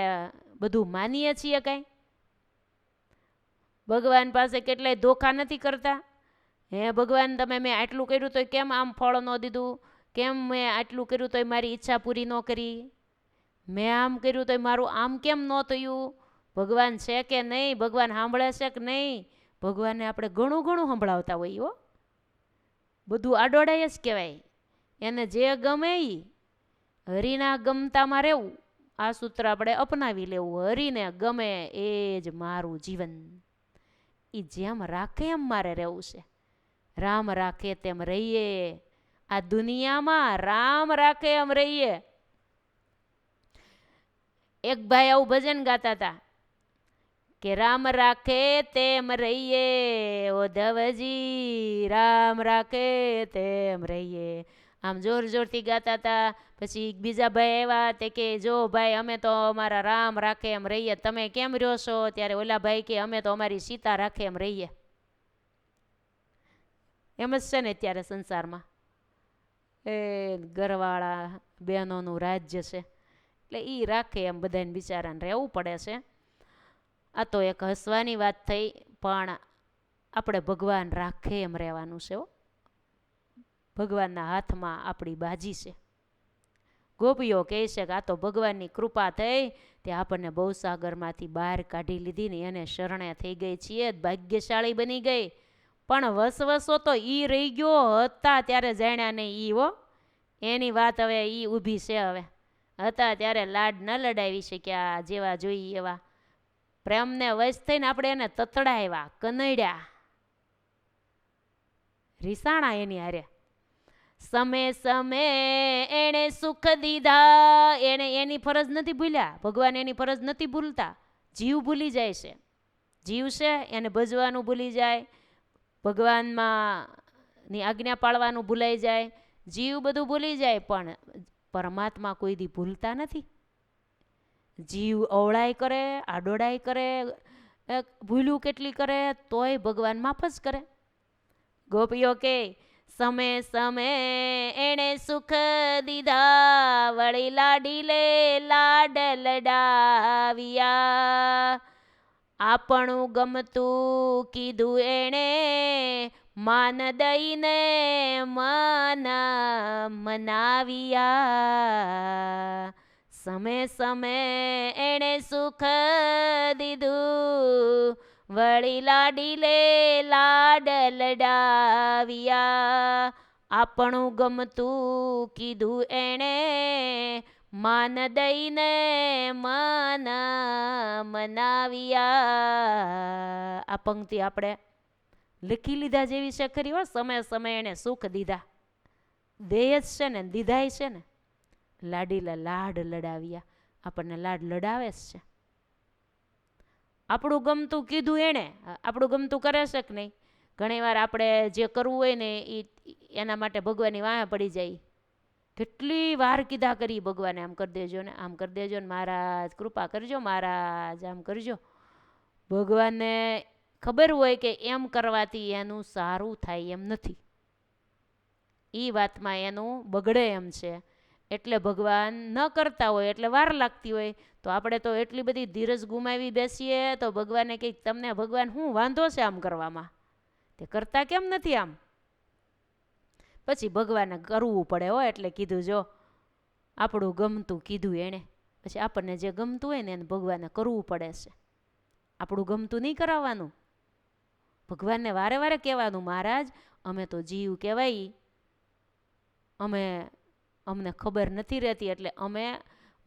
બધું માનીએ છીએ કાંઈ? ભગવાન પાસે કેટલાય ધોખા નથી કરતા? હે ભગવાન, તમે મેં આટલું કર્યું તો કેમ આમ ફળ ન દીધું? કેમ મેં આટલું કર્યું તો મારી ઈચ્છા પૂરી ન કરી? મેં આમ કર્યું તો મારું આમ કેમ ન થયું? ભગવાન છે કે નહીં? ભગવાન સાંભળે છે કે નહીં? ભગવાનને આપણે ઘણું ઘણું સંભળાવતા હોઈએ હો. બધું આડોડાય જ કહેવાય. એને જે ગમે એ હરિના ગમતામાં રહેવું, આ સૂત્ર આપણે અપનાવી લેવું. હરિને ગમે એ જ મારું જીવન. એ જેમ રાખે એમ મારે રહેવું છે. રામ રાખે તેમ રહીએ. આ દુનિયામાં રામ રાખે એમ રહીએ. એક ભાઈ આવું ભજન ગાતા હતા કે રામ રાખે તેમ રહીએ, ઓધવજી રામ રાખે તેમ રહીએ. આમ જોર જોરથી ગાતા હતા. પછી બીજા ભાઈ આવ્યા તે કે જો ભાઈ, અમે તો અમારા રામ રાખે એમ રહીએ, તમે કેમ રહ્યો છો? ત્યારે ઓલા ભાઈ કે અમે તો અમારી સીતા રાખે એમ રહીએ. એમ જ છે ને અત્યારે સંસારમાં. એ ઘરવાળા બહેનોનું રાજ્ય છે એટલે એ રાખે એમ બધાને બિચારાને રહેવું પડે છે. આ તો એક હસવાની વાત થઈ, પણ આપણે ભગવાન રાખે એમ રહેવાનું છે હો. ભગવાનના હાથમાં આપણી બાજી છે. ગોપીઓ કહે છે કે આ તો ભગવાનની કૃપા થઈ તે આપણને ભવસાગરમાંથી બહાર કાઢી લીધી ને એને શરણે થઈ ગઈ છીએ, ભાગ્યશાળી બની ગઈ. પણ વસવસો તો ઈ રહી ગયો. હતા ત્યારે જાણ્યા નહીં ઈ હો. એની વાત હવે ઈ ઊભી છે. હવે હતા ત્યારે લાડ ન લડાવી શક્યા જેવા જોઈએ એવા. પ્રેમને વશ થઈને આપણે એને તતડાવ્યા, કનડ્યા, રીસાણા એની હારે. સમે સમે એણે સુખ દીધા. એને એની ફરજ નથી ભૂલ્યા. ભગવાન એની ફરજ નથી ભૂલતા. જીવ ભૂલી જાય છે. જીવ છે એને ભજવાનું ભૂલી જાય, ભગવાનમાં ની આજ્ઞા પાળવાનું ભૂલાઈ જાય, જીવ બધું ભૂલી જાય. પણ પરમાત્મા કોઈ દી ભૂલતા નથી. જીવ અવળાઈ કરે, આડોડાઈ કરે, ભૂલું કેટલી કરે તોય ભગવાન માફ જ કરે. ગોપીઓ કે સમે સમે એણે સુખ દીધા, વળી લાડી લે લાડ લડાવ્યા. આપણું ગમતું કીધું એણે, માન દઈને મન મનાવ્યા. સમે સમે એણે સુખ દીધું, વળી લાડી લે લાડ લડાવ્યા. આપણું ગમતું કીધું એણે, માન દઈને મન મનાવ્યા. આ પંક્તિ આપણે લખી લીધા જેવી છે ખરી હો. સમય સમય એને સુખ દીધા. દેહ જ છે ને, દીધાય છે ને. લાડીલા લાડ લડાવ્યા. આપણને લાડ લડાવે જ છે. આપણું ગમતું કીધું એણે. આપણું ગમતું કરે છે કે નહીં? ઘણી વાર આપણે જે કરવું હોય ને એના માટે ભગવાનની વાંહે પડી જાય. કેટલી વાર કીધા કરી ભગવાને, આમ કરી દેજો ને, આમ કરી દેજો ને, મહારાજ કૃપા કરજો, મહારાજ આમ કરજો. ભગવાનને ખબર હોય કે એમ કરવાથી એનું સારું થાય એમ નથી. એ વાતમાં એનું બગડે એમ છે. એટલે ભગવાન ન કરતા હોય એટલે વાર લાગતી હોય તો આપણે તો એટલી બધી ધીરજ ગુમાવી બેસીએ તો ભગવાનને કંઈક તમને ભગવાન શું વાંધો છે આમ કરવામાં? તે કરતા કેમ નથી આમ? પછી ભગવાનને કરવું પડે હો. એટલે કીધું જો આપણું ગમતું કીધું એણે, પછી આપણને જે ગમતું હોય ને એને ભગવાનને કરવું પડે છે. આપણું ગમતું નહીં કરાવવાનું. ભગવાનને વારે વારે કહેવાનું, મહારાજ અમે તો જીવ કહેવાય, અમને ખબર નથી રહેતી, એટલે અમે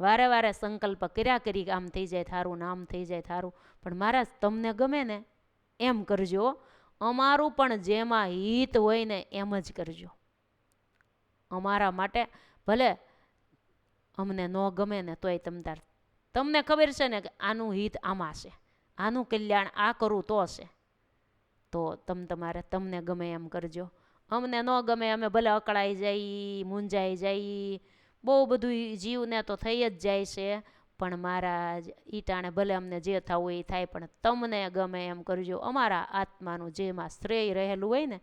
વારે વારે સંકલ્પ કર્યા કરી કે આમ થઈ જાય થારું ને આમ થઈ જાય થારું, પણ મહારાજ તમને ગમે ને એમ કરજો, અમારું પણ જેમાં હિત હોય ને એમ જ કરજો. અમારા માટે ભલે અમને ન ગમે ને તોય તમને ખબર છે ને કે આનું હિત આમાં છે, આનું કલ્યાણ આ કરવું તો છે, તો તમને ગમે એમ કરજો. અમને ન ગમે, અમે ભલે અકળાઈ જાય, મૂંઝાઈ જાય, બહુ બધું જીવને તો થઈ જ જાય છે, પણ મહારાજ ઈટાણે ભલે અમને જે થવું એ થાય, પણ તમને ગમે એમ કરજો. અમારા આત્માનું જેમાં શ્રેય રહેલું હોય ને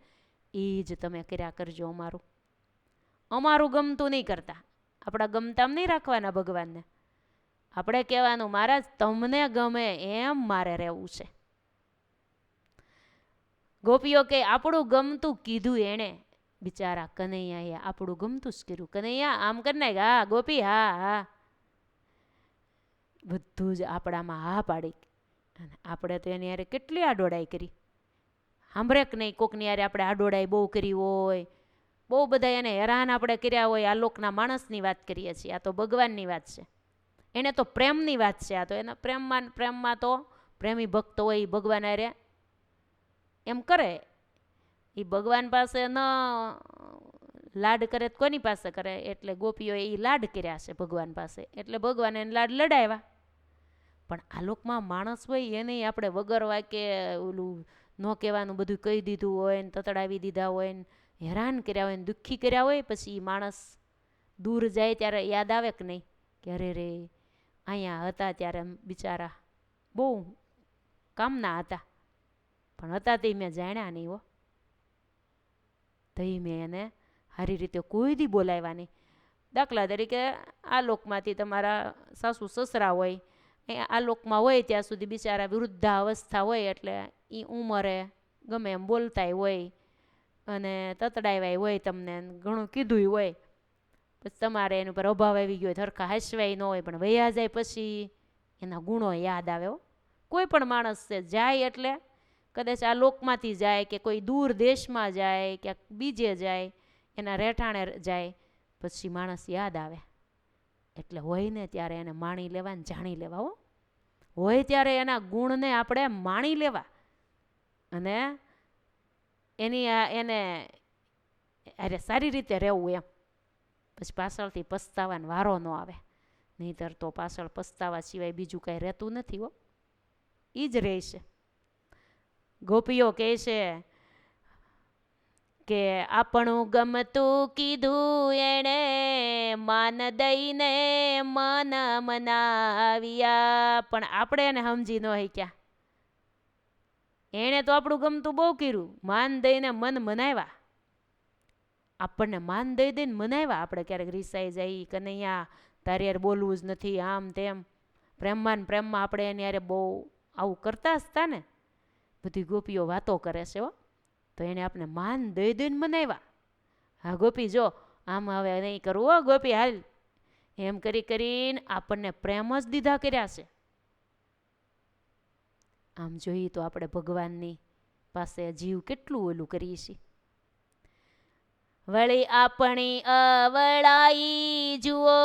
એ જ તમે કર્યા કરજો. અમારું ગમતું નહીં કરતા, આપણા ગમતામ નહીં રાખવાના ભગવાનને. આપણે કહેવાનું, મહારાજ તમને ગમે એમ મારે રહેવું છે. ગોપીઓ કે આપણું ગમતું કીધું એણે, બિચારા કનૈયાએ આપણું ગમતું જ કર્યું. કનૈયા આમ કરી નાખ, હા ગોપી, હા હા, બધું જ આપણામાં હા પાડી. અને આપણે તો એની યારે કેટલી આડોડાઈ કરી, સાંભળે કે નહીં? કોકની યારે આપણે આડોડાઈ બહુ કરી હોય, બહુ બધા એને હેરાન આપણે કર્યા હોય. આ લોકના માણસની વાત કરીએ છીએ, આ તો ભગવાનની વાત છે. એને તો પ્રેમની વાત છે. આ તો એના પ્રેમમાં તો પ્રેમી ભક્ત હોય એ ભગવાન અરે એમ કરે. એ ભગવાન પાસે ન લાડ કરે તો કોની પાસે કરે? એટલે ગોપીઓએ એ લાડ કર્યા છે ભગવાન પાસે, એટલે ભગવાન એને લાડ લડાવ્યા. પણ આ લોકમાં માણસ હોય એને આપણે વગર વાકે ઓલું ન કહેવાનું બધું કહી દીધું હોય ને, તતડાવી દીધા હોય ને, હેરાન કર્યા હોય ને, દુઃખી કર્યા હોય, પછી માણસ દૂર જાય ત્યારે યાદ આવે કે નહીં કે અરે રે અહીંયા હતા ત્યારે બિચારા બહુ કામના હતા, પણ હતા તે મેં જાણ્યા નહીં હો. તઈ મેં એને સારી રીતે કોઈ દી બોલાવ્યા નહીં. દાખલા તરીકે આ લોકમાંથી તમારા સાસુ સસરા હોય, એ આ લોકમાં હોય ત્યાં સુધી બિચારા વૃદ્ધાવસ્થા હોય, એટલે એ ઉંમરે ગમે એમ બોલતા હોય અને તતડાવ્યા હોય, તમને ઘણું કીધું હોય, પછી તમારે એની ઉપર અભાવ આવી ગયો હોય, સરખા હાસવાય ન હોય, પણ વયા જાય પછી એના ગુણો યાદ આવે. કોઈ પણ માણસ છે જાય એટલે કદાચ આ લોકમાંથી જાય કે કોઈ દૂર દેશમાં જાય, ક્યાંક બીજે જાય, એના રહેઠાણે જાય, પછી માણસ યાદ આવે. એટલે હોય ને ત્યારે એને માણી લેવા ને જાણી લેવા હો. હોય ત્યારે એના ગુણને આપણે માણી લેવા અને એને અરે સારી રીતે રહેવું એમ. પછી પાછળથી પસ્તાવાનો વારો ન આવે, નહીંતર તો પાછળ પસ્તાવા સિવાય બીજું કાંઈ રહેતું નથી હો. એ જ રહેશે. ગોપીઓ કહે છે કે આપણું ગમતું કીધું એણે, માન દઈને મન મનાવ્યા. પણ આપણે એને સમજી ન શક્યા. એણે તો આપણું ગમતું બહુ કર્યું, માન દઈને મન મનાવ્યા. આપણને માન દઈ દઈને મનાવ્યા. આપણે ક્યારેક રીસાઈ જાય, કનૈયા તારે યાર બોલવું જ નથી, આમ તેમ પ્રેમમાં આપણે એની યારે બહુ આવું કરતા હતા ને. બધી ગોપીઓ વાતો કરે છે હો. તો એને આપણે માન દઈ દઈને મનાવ્યા. હા ગોપી જો આમ હવે નહીં કરવું હો ગોપી, હાલ એમ કરીને આપણને પ્રેમ જ દીધા કર્યા છે. આમ જોઈએ તો આપણે ભગવાનની પાસે જીવ કેટલું ઓલું કરીએ છીએ. વળી આપણી અવળાઈ જુઓ,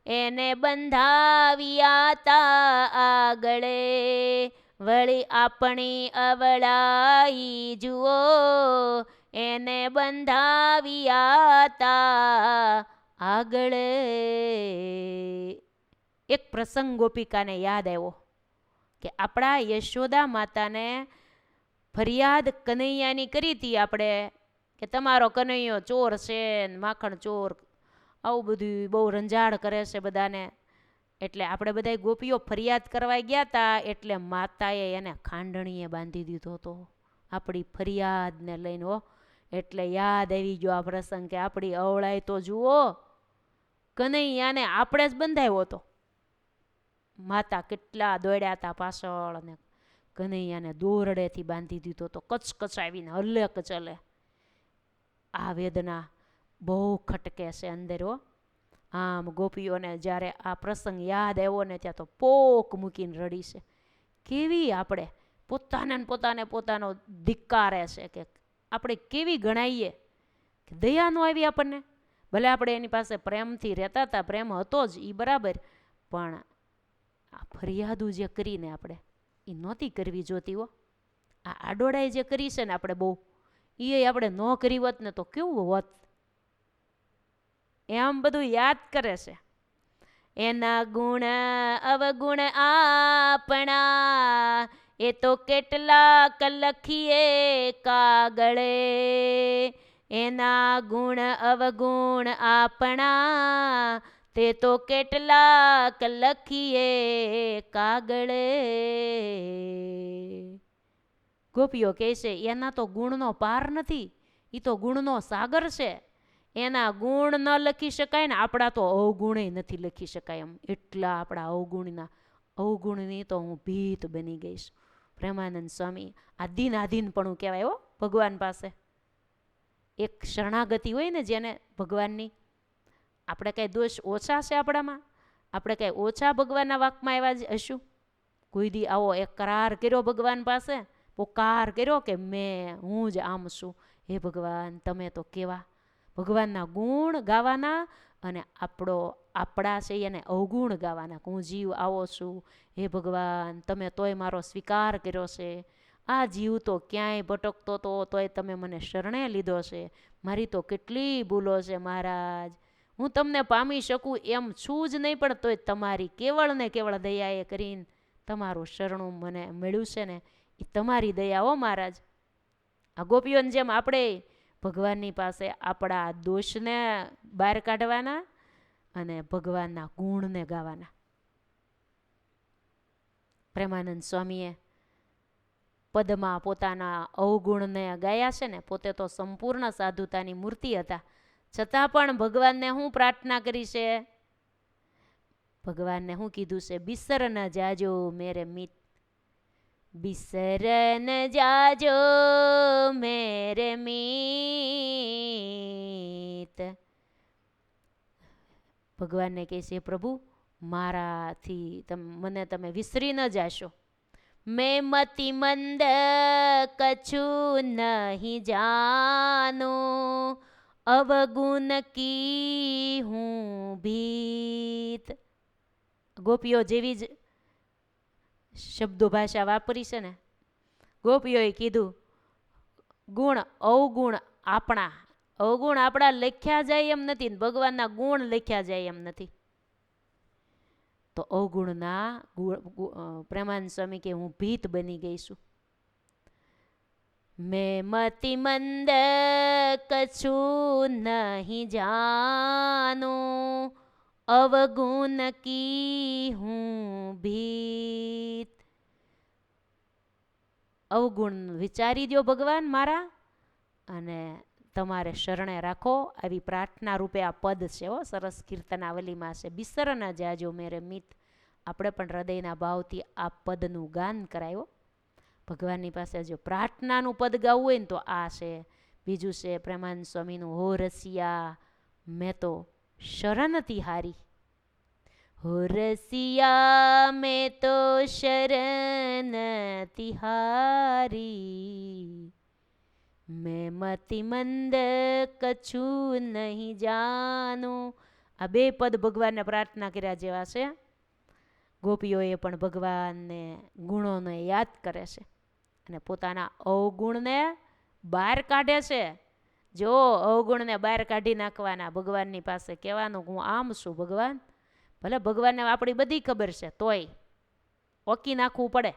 એને બંધાવ્યા તા આગળે. વળી આપણી અવળાઈ જુઓ, એને બંધાવ્યા તા આગળે. એક પ્રસંગ ગોપિકાને યાદ આવ્યો કે આપણા યશોદા માતાને ફરિયાદ કનૈયાની કરી હતી આપણે કે તમારો કનૈયો ચોર છે ને માખણ ચોર, આવું બધું બહુ રંજાડ કરે છે બધાને. એટલે આપણે બધા ગોપીઓ ફરિયાદ કરવા ગયા હતા, એટલે માતાએ એને ખાંડણીએ બાંધી દીધો હતો આપણી ફરિયાદને લઈને હો. એટલે યાદ આવી ગયો આ પ્રસંગ કે આપણી અવળાઈ તો જુઓ, કનૈયાને આપણે જ બંધાવ્યો હતો. માતા કેટલા દોડ્યા હતા પાછળ, અને કનૈયાને દોરડેથી બાંધી દીધો તો કચકચાવીને હલે કચલે. આ વેદના બહુ ખટકે છે અંદર હો. આમ ગોપીઓને જ્યારે આ પ્રસંગ યાદ આવ્યો ને ત્યાં તો પોક મૂકીને રડી છે. કેવી આપણે પોતાને પોતાનો ધિક્કારે છે કે આપણે કેવી ગણાઈએ કે દયા ન આવી આપણને. ભલે આપણે એની પાસે પ્રેમથી રહેતા હતા, પ્રેમ હતો જ એ બરાબર, પણ આ ફરિયાદો જે કરીને આપણે એ નહોતી કરવી જોતી હો. આ આડોડાઈ જે કરી છે ને આપણે બહુ, એ આપણે ન કરી હોત ને તો કેવું હોત. એમ બધું યાદ કરે છે. એના ગુણ અવગુણ આપણા એ તો કેટલાક લખીએ કાગળે. એના ગુણ અવગુણ આપણા તે તો કેટલાક લખીએ કાગળે. ગોપીઓ કહે છે એના તો ગુણનો પાર નથી, એ તો ગુણનો સાગર છે. એના ગુણ ન લખી શકાય ને આપણા તો અવગુણે નથી લખી શકાય એમ. એટલા આપણા અવગુણની તો હું ભીત બની ગઈશ. પ્રેમાનંદ સ્વામી આધીનપણું કહેવાય હો ભગવાન પાસે. એક શરણાગતિ હોય ને જેને ભગવાનની, આપણે કાંઈ દોષ ઓછા છે આપણામાં? આપણે કાંઈ ઓછા ભગવાનના વાકમાં આવ્યા જ હશું? કોઈ દી આવો એક કરાર કર્યો ભગવાન પાસે, પોકાર કર્યો કે હું જ આમ છું, હે ભગવાન તમે તો કેવા? ભગવાનના ગુણ ગાવાના અને આપણા છે એને અવગુણ ગાવાના. હું જીવ આવો છું, હે ભગવાન તમે તોય મારો સ્વીકાર કર્યો છે. આ જીવ તો ક્યાંય ભટકતો હતો તોય તમે મને શરણે લીધો છે. મારી તો કેટલી ભૂલો છે મહારાજ. હું તમને પામી શકું એમ છું જ નહીં, પણ તોય તમારી કેવળ ને કેવળ દયાએ કરીને તમારું શરણું મને મળ્યું છે ને, એ તમારી દયા હો મહારાજ. આ ગોપીઓની જેમ આપણે ભગવાનની પાસે આપણા દોષને બહાર કાઢવાના અને ભગવાનના ગુણને ગાવાના. પ્રેમાનંદ સ્વામીએ પદમાં પોતાના અવગુણને ગાયા છે ને. પોતે તો સંપૂર્ણ સાધુતાની મૂર્તિ હતા, છતાં પણ ભગવાનને શું પ્રાર્થના કરી છે? ભગવાનને શું કીધું છે? બિસર ન જાજો મેરે મિત, બિસર ન જાજો મેરે મીત. ભગવાનને કહે છે પ્રભુ મારાથી મને તમે વિસરી ન જાશો. મેં મતિ મંદ કછું નહીં જાનું, અવગુણ કી હું ભીત. ગોપીઓ જેવી જ શબ્દો ભાષા વાપરી છે ને. ગોપીઓએ કીધું ગુણ અવગુણ આપણા લખ્યા જાય એમ નથી, ભગવાનના ગુણ લખ્યા જાય એમ નથી. તો અવગુણના પ્રેમાનંદ સ્વામી કે હું ભીત બની ગઈ છું. મેં મતિ મંદ કછું નહીં જાનું, અવગુણ કી હું ભીત. અવગુણ વિચારી દો ભગવાન મારા, અને તમારે શરણે રાખો. આવી પ્રાર્થના રૂપે આ પદ છે હો. સરસ કીર્તનાવલીમાં છે, બિસર ન જાજો મેરે મિત. આપણે પણ હૃદયના ભાવથી આ પદનું ગાન કરાયો. ભગવાનની પાસે જો પ્રાર્થનાનું પદ ગાવું હોય ને તો આ છે. બીજું છે પ્રેમાનંદ સ્વામીનું હો રસિયા મેં તો શરણ તિહારી. હો રસિયા મેં તો શરણ તિહારી, મેં મતિ મંદ કછું નહીં જાનું. આ બે પદ ભગવાનને પ્રાર્થના કર્યા જેવા છે. ગોપીઓએ પણ ભગવાનને ગુણોને યાદ કરે છે અને પોતાના અવગુણને બહાર કાઢે છે. જો અવગુણને બહાર કાઢી નાખવાના, ભગવાનની પાસે કહેવાનું હું આમ છું ભગવાન. ભલે ભગવાનને આપણી બધી ખબર છે તોય ઓકી નાખવું પડે.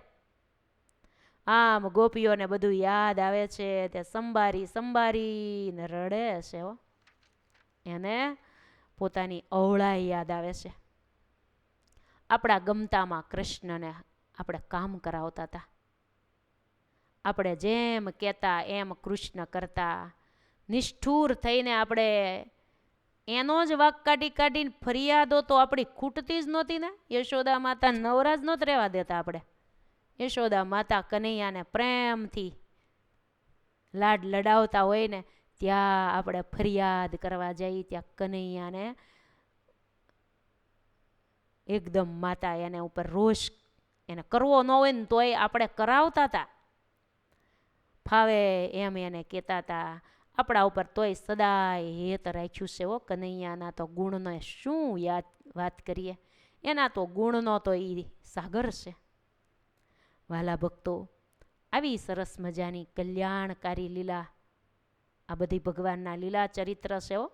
આમ ગોપીઓને બધું યાદ આવે છે. તે સંભારીને રડે છે હો. એને પોતાની અવળાઈ યાદ આવે છે. આપણા ગમતામાં કૃષ્ણને આપણે કામ કરાવતા હતા. આપણે જેમ કહેતા એમ કૃષ્ણ કરતા. નિષ્ઠુર થઈને આપણે એનો જ વાક કાઢીને ફરિયાદો તો આપણી ખૂટતી જ નહોતી ને. યશોદા માતા નવરાજ નહોત રહેવા દેતા. આપણે યશોદા માતા કનૈયાને પ્રેમથી લાડ લડાવતા હોય ને ત્યાં આપણે ફરિયાદ કરવા જઈએ ત્યાં કનૈયાને એકદમ માતા એને ઉપર રોષ એને કરવો ન હોય ને તોય આપણે કરાવતા હતા, ફાવે એમ એને કહેતા હતા. આપણા ઉપર તોય સદાય હેત રાખ્યું છે. હો કનૈયાના તો ગુણને શું વાત કરીએ, એના તો ગુણનો તો એ સાગર છે. વાલા ભક્તો, આવી સરસ મજાની કલ્યાણકારી લીલા, આ બધી ભગવાનના લીલા ચરિત્ર છે. હો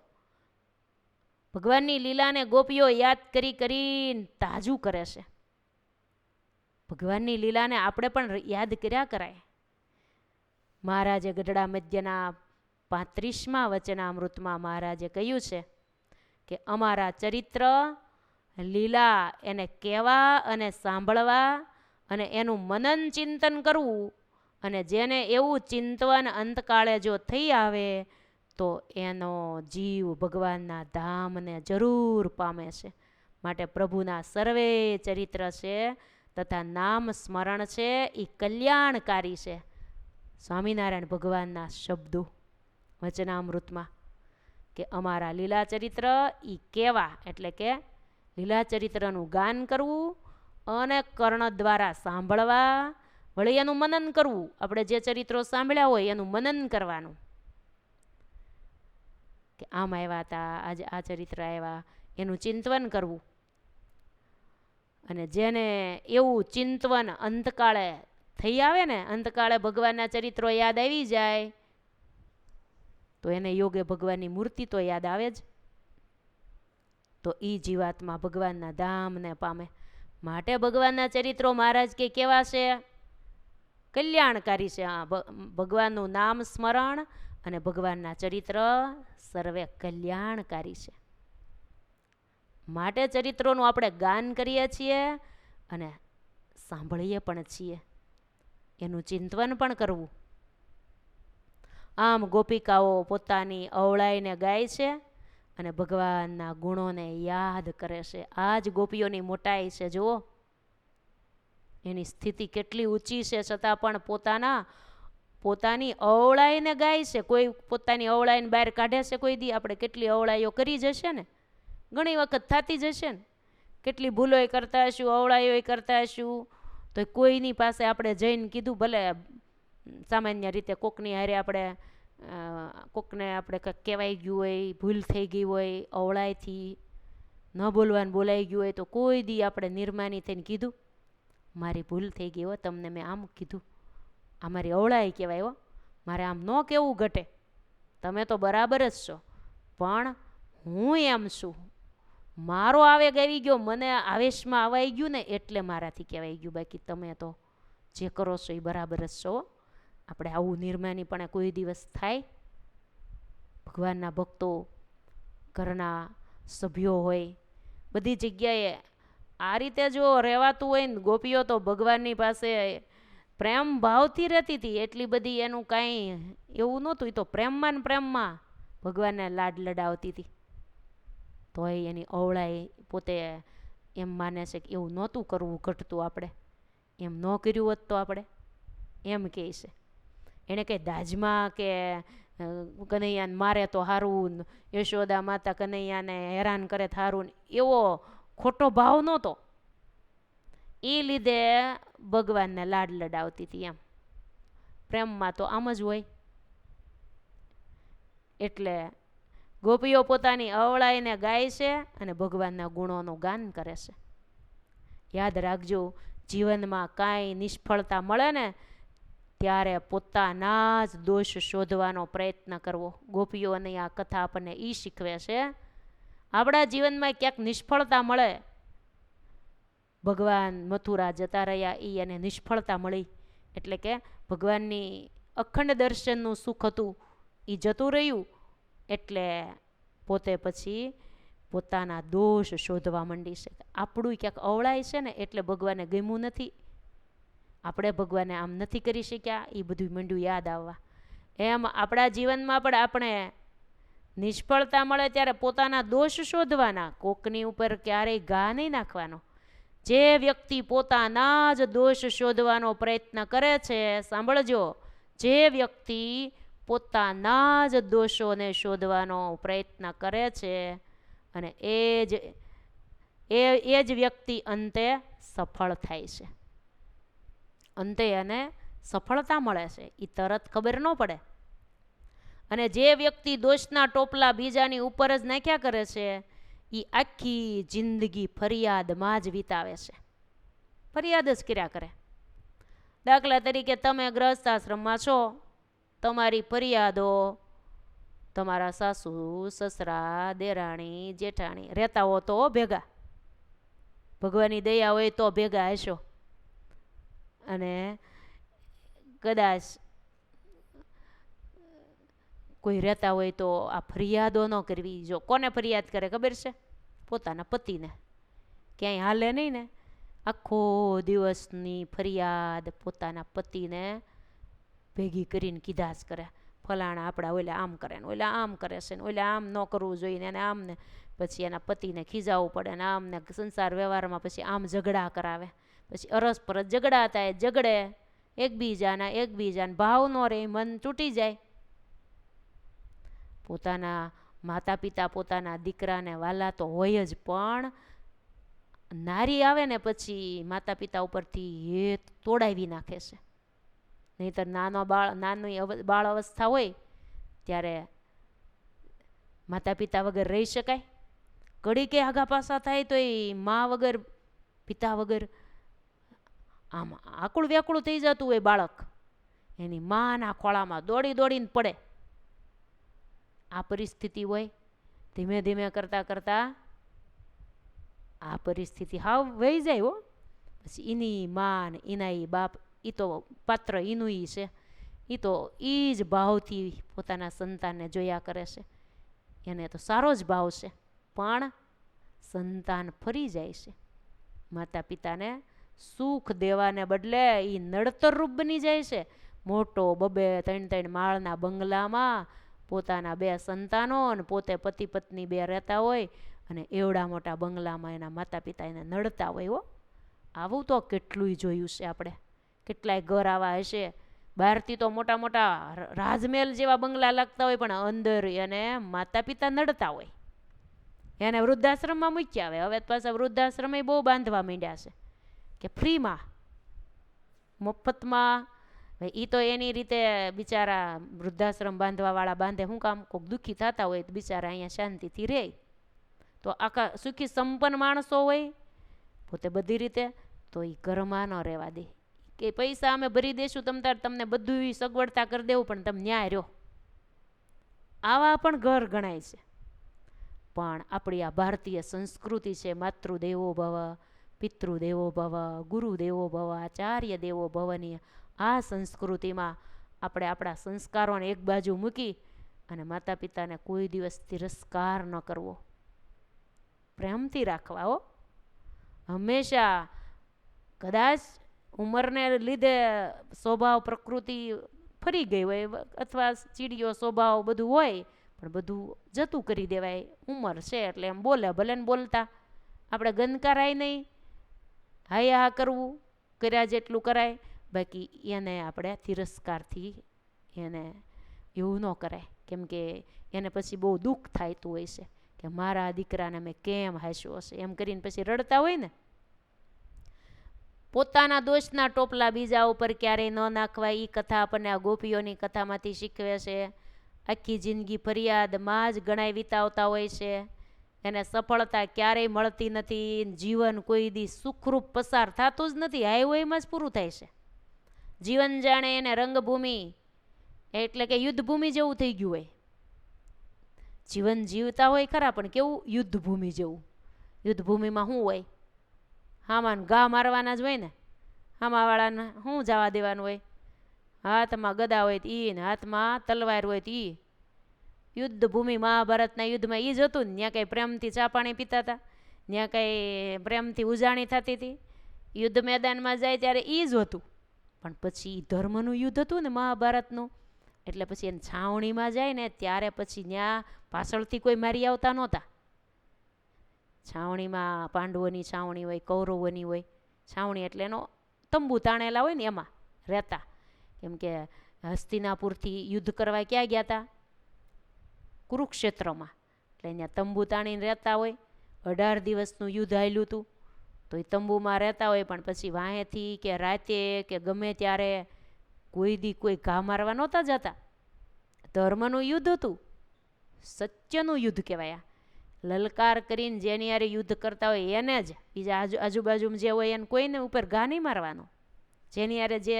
ભગવાનની લીલાને ગોપીઓ યાદ કરી કરીને તાજું કરે છે. ભગવાનની લીલાને આપણે પણ યાદ કર્યા કરાય. મહારાજે ગઢડા મધ્યના 35મા વચનામૃતમાં મહારાજે કહ્યું છે કે અમારા ચરિત્ર લીલા એને કહેવા અને સાંભળવા અને એનું મનન ચિંતન કરવું, અને જેને એવું ચિંતન અંતકાળે જો થઈ આવે તો એનો જીવ ભગવાનના ધામને જરૂર પામે છે. માટે પ્રભુના સર્વે ચરિત્ર છે તથા નામ સ્મરણ છે એ કલ્યાણકારી છે. સ્વામિનારાયણ ભગવાનના શબ્દો વચનામૃતમાં કે અમારા લીલા ચરિત્ર એ કેવા, એટલે કે લીલા ચરિત્રનું ગાન કરવું અને કર્ણ દ્વારા સાંભળવા, વળી એનું મનન કરવું. આપણે જે ચરિત્રો સાંભળ્યા હોય એનું મનન કરવાનું કે આમ આવ્યા હતા, આજે આ ચરિત્ર આવ્યા, એનું ચિંતન કરવું. અને જેને એવું ચિંતન અંતકાળે થઈ આવે ને, અંતકાળે ભગવાનના ચરિત્રો યાદ આવી જાય તો એને યોગે ભગવાનની મૂર્તિ તો યાદ આવે જ, તો એ જીવાત્મા ભગવાનના ધામને પામે. માટે ભગવાનના ચરિત્રો મહારાજ કે કેવા છે? કલ્યાણકારી છે. હા, ભગવાનનું નામ સ્મરણ અને ભગવાનના ચરિત્ર સર્વે કલ્યાણકારી છે. માટે ચરિત્રોનું આપણે ગાન કરીએ છીએ અને સાંભળીએ પણ છીએ, એનું ચિંતન પણ કરવું. આમ ગોપિકાઓ પોતાની અવળાઈને ગાય છે અને ભગવાનના ગુણોને યાદ કરે છે. આ જ ગોપીઓની મોટાઈ છે. જુઓ એની સ્થિતિ કેટલી ઊંચી છે, છતાં પણ પોતાની અવળાઈને ગાય છે. કોઈ પોતાની અવળાઈને બહાર કાઢે છે કોઈ દી? આપણે કેટલી અવળાઈઓ કરી જશે ને, ઘણી વખત થતી જશે ને, કેટલી ભૂલોય કરતા હશું, અવળાઈઓ કરતા હશું, તો કોઈની પાસે આપણે જઈને કીધું, ભલે સામાન્ય રીતે કોકની હારે કોકને આપણે કંઈક કહેવાઈ ગયું હોય, ભૂલ થઈ ગઈ હોય, અવળાઈથી ન બોલવાનું બોલાઈ ગયું હોય, તો કોઈ દી આપણે નિર્માની થઈને કીધું મારી ભૂલ થઈ ગઈ હો, તમને મેં આમ કીધું, આ મારી અવળાઈ કહેવાય હો, મારે આમ ન કહેવું ઘટે, તમે તો બરાબર જ છો, પણ હું એમ છું, મારો આવેગ આવી ગયો, મને આવેશમાં આવાઈ ગયું ને એટલે મારાથી કહેવાઈ ગયું, બાકી તમે તો જે કરો છો એ બરાબર જ છો. આપણે આવું નિર્માની પણ કોઈ દિવસ થાય? ભગવાનના ભક્તો, ઘરના સભ્યો હોય, બધી જગ્યાએ આ રીતે જો રહેવાતું હોય ને, ગોપીઓ તો ભગવાનની પાસે પ્રેમ ભાવથી રહેતી હતી. એટલી બધી એનું કાંઈ એવું નહોતું, એ તો પ્રેમમાં ને પ્રેમમાં ભગવાનને લાડ લડાવતી હતી. તોય એની અવળાઈ પોતે એમ માને છે કે એવું નહોતું કરવું ઘટતું, આપણે એમ ન કર્યું હોત તો આપણે એમ કહે છે. એણે કંઈ દાજમાં કે કનૈયાને મારે તો હારું, યશોદા માતા કનૈયાને હેરાન કરે થારું, એવો ખોટો ભાવ નહોતો. એ લીધે ભગવાનને લાડ લડાવતી હતી. એમ પ્રેમમાં તો આમ જ હોય. એટલે ગોપીઓ પોતાની અવળાઈને ગાય છે અને ભગવાનના ગુણોનું ગાન કરે છે. યાદ રાખજો, જીવનમાં કાંઈ નિષ્ફળતા મળે ને ત્યારે પોતાના જ દોષ શોધવાનો પ્રયત્ન કરવો. ગોપીઓની આ કથા આપણને એ શીખવે છે. આપણા જીવનમાં ક્યાંક નિષ્ફળતા મળે, ભગવાન મથુરા જતા રહ્યા એ એને નિષ્ફળતા મળી, એટલે કે ભગવાનની અખંડ દર્શનનું સુખ હતું એ જતું રહ્યું, એટલે પોતે પછી પોતાના દોષ શોધવા માંડી છે. આપણું ક્યાંક અવળાય છે ને એટલે ભગવાનને ગમ્યું નથી, આપણે ભગવાનને આમ નથી કરી શક્યા, એ બધું માંડ્યું યાદ આવવા. એમ આપણા જીવનમાં પણ આપણે નિષ્ફળતા મળે ત્યારે પોતાના દોષ શોધવાના, કોકની ઉપર ક્યારેય ઘા નહીં નાખવાનો. જે વ્યક્તિ પોતાના જ દોષ શોધવાનો પ્રયત્ન કરે છે, સાંભળજો, જે વ્યક્તિ પોતાના જ દોષોને શોધવાનો પ્રયત્ન કરે છે અને એ જ વ્યક્તિ અંતે સફળ થાય છે. અંતે એને સફળતા મળે છે. એ તરત ખબર ન પડે. અને જે વ્યક્તિ દોષના ટોપલા બીજાની ઉપર જ નાખ્યા કરે છે એ આખી જિંદગી ફરિયાદમાં જ વિતાવે છે. ફરિયાદ જ કર્યા કરે. દાખલા તરીકે તમે ગૃહસ્થાશ્રમમાં છો, તમારી ફરિયાદો તમારા સાસુ સસરા દેરાણી જેઠાણી રહેતા હો તો ભેગા, ભગવાનની દયા હોય તો ભેગા હશો. અને કદાચ કોઈ રહેતા હોય તો આ ફરિયાદો ન કરવી. જો કોને ફરિયાદ કરે ખબર છે? પોતાના પતિને. ક્યાંય હાલે નહીં ને, આખો દિવસની ફરિયાદ પોતાના પતિને ભેગી કરીને કીધા જ કરે. ફલાણા આપણા ઓલા આમ કરે ને ઓલા આમ કરે છે ને ઓલા આમ ન કરવું જોઈએ ને આમ ને. પછી એના પતિને ખીજાવવું પડે ને આમ ને. સંસાર વ્યવહારમાં પછી આમ ઝઘડા કરાવે, પછી અરસપરસ ઝઘડા થાય, ઝઘડે એકબીજાને ભાવ ન રહે, મન તૂટી જાય. પોતાના માતા પિતા પોતાના દીકરાને વાલા તો હોય જ, પણ નારી આવે ને પછી માતા પિતા ઉપરથી એ તોડાવી નાખે છે. નહીંતર નાની બાળ અવસ્થા હોય ત્યારે માતા પિતા વગર રહી શકાય? ઘડી કે આગા પાછા થાય તો એ મા વગર પિતા વગર આમ આકુળ વ્યાકુળ થઈ જતું હોય બાળક. એની માના ખોળામાં દોડી દોડીને પડે. આ પરિસ્થિતિ હોય. ધીમે ધીમે કરતાં કરતાં આ પરિસ્થિતિ હાવ વહી જાય હો. પછી એની માન એના એ બાપ, એ તો પાત્ર એનું છે. એ તો એ જ ભાવથી પોતાના સંતાનને જોયા કરે છે. એને તો સારો જ ભાવ છે. પણ સંતાન ફરી જાય છે. માતા પિતાને સુખ દેવાને બદલે એ નડતર રૂપ બની જાય છે. મોટો 2-3 માળના બંગલામાં પોતાના 2 સંતાનો અને પોતે પતિ પત્ની 2 રહેતા હોય અને એવડા મોટા બંગલામાં એના માતા પિતા એને નડતા હોય હો. આવું તો કેટલું જોયું છે આપણે. કેટલાય ઘર આવા હશે. બહારથી તો મોટા મોટા રાજમહેલ જેવા બંગલા લાગતા હોય, પણ અંદર એને માતા પિતા નડતા હોય. એને વૃદ્ધાશ્રમમાં મૂક્યા આવે. હવે પાછા વૃદ્ધાશ્રમ બહુ બાંધવા માંડ્યા છે કે ફ્રીમાં, મફતમાં. એ તો એની રીતે બિચારા વૃદ્ધાશ્રમ બાંધવાવાળા બાંધે. શું કામ? કોઈક દુઃખી થતા હોય તો બિચારા અહીંયા શાંતિથી રહે. તો આખા સુખી સંપન્ન માણસો હોય પોતે બધી રીતે, તો એ ઘરમાં ન રહેવા દે કે પૈસા અમે ભરી દઈશું તમને બધું સગવડતા કરી દેવું, પણ તમે ન્યાય રહ્યો. આવા પણ ઘર ગણાય છે. પણ આપણી આ ભારતીય સંસ્કૃતિ છે, માતૃદેવો ભવ, પિતૃદેવો ભવ, ગુરુદેવો ભવ, આચાર્ય દેવો ભવની આ સંસ્કૃતિમાં આપણે આપણા સંસ્કારોને એક બાજુ મૂકી અને માતા પિતાને કોઈ દિવસ તિરસ્કાર ન કરવો, પ્રેમથી રાખવા હો. હંમેશા કદાચ ઉંમરને લીધે સ્વભાવ પ્રકૃતિ ફરી ગઈ હોય અથવા ચીડિયો સ્વભાવ બધું હોય, પણ બધું જતું કરી દેવાય. ઉંમર છે એટલે એમ બોલે, ભલે ને બોલતા આપણે ગનકારાય નહીં. હાય હા કરવું, કર્યા જેટલું કરાય. બાકી એને આપણે તિરસ્કારથી એને એવું ન કરાય, કેમ કે એને પછી બહુ દુઃખ થતું હોય છે કે મારા દીકરાને મેં કેમ હાસ્યો હશે એમ કરીને પછી રડતા હોય ને. પોતાના દોષના ટોપલા બીજા ઉપર ક્યારેય ન નાખવા. એ કથા આપણને આ ગોપીઓની કથામાંથી શીખવે છે. આખી જિંદગી ફરિયાદમાં જ ગણાય વિતાવતા હોય છે. એને સફળતા ક્યારેય મળતી નથી. જીવન કોઈ દી સુખરૂપ પસાર થતું જ નથી. હાઈવેમાં જ પૂરું થાય છે જીવન. જાણે એને રંગભૂમિ એટલે કે યુદ્ધભૂમિ જેવું થઈ ગયું હોય. જીવન જીવતા હોય ખરા, પણ કેવું યુદ્ધભૂમિ જેવું. યુદ્ધભૂમિમાં શું હોય? હામાં ઘા મારવાના જ હોય ને. હામાવાળાને શું જવા દેવાનું હોય? હાથમાં ગદા હોય તો ઈ ને હાથમાં તલવાર હોય તો ઈ. યુદ્ધભૂમિ મહાભારતના યુદ્ધમાં ઈ જ હતું ને. ત્યાં કંઈ પ્રેમથી ચા પાણી પીતા હતા, ત્યાં કંઈ પ્રેમથી ઉજાણી થતી હતી. યુદ્ધ મેદાનમાં જાય ત્યારે ઈ જ હતું. પણ પછી ધર્મનું યુદ્ધ હતું ને મહાભારતનું, એટલે પછી એને છાવણીમાં જાય ને ત્યારે પછી ત્યાં પાછળથી કોઈ મારી આવતા નહોતા. છાવણીમાં પાંડવોની છાવણી હોય, કૌરવોની હોય છાવણી, એટલે એનો તંબુ તાણેલા હોય ને એમાં રહેતા. કેમ કે હસ્તિનાપુરથી યુદ્ધ કરવા ક્યાં ગયા હતા? કુરુક્ષેત્રમાં. એટલે અહીંયા તંબુ તાણીને રહેતા હોય. 18 દિવસનું યુદ્ધ હાલ્યું હતું, તો એ તંબુમાં રહેતા હોય, પણ પછી વાંહેથી કે રાતે કે ગમે ત્યારે કોઈ દી કોઈ ઘા મારવા નહોતા જતા. ધર્મનું યુદ્ધ હતું, સત્યનું યુદ્ધ કહેવાય. લલકાર કરીને જેની યારે યુદ્ધ કરતા હોય એને જ, બીજા આજુબાજુમાં જે હોય એને કોઈને ઉપર ઘા નહીં મારવાનો. જેની યારે જે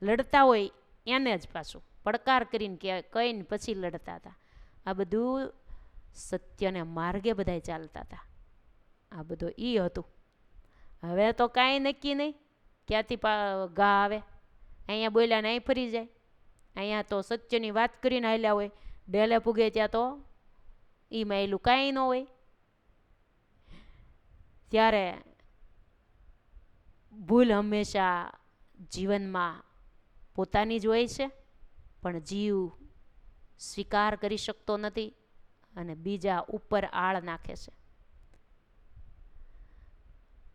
લડતા હોય એને જ પાછું પડકાર કરીને કહીને પછી લડતા હતા. આ બધું સત્યને માર્ગે બધાય ચાલતા હતા. આ બધું એ હતું. હવે તો કાંઈ નક્કી નહીં ક્યાંથી ઘા આવે. અહીંયા બોલ્યા ને અહીં ફરી જાય. અહીંયા તો સત્યની વાત કરીને હાલ્યા હોય, ડેલે પૂગે ત્યાં તો એ માયલું કાંઈ ન હોય. ત્યારે ભૂલ હંમેશા જીવનમાં પોતાની જ હોય છે, પણ જીવ સ્વીકાર કરી શકતો નથી અને બીજા ઉપર આળ નાખે છે.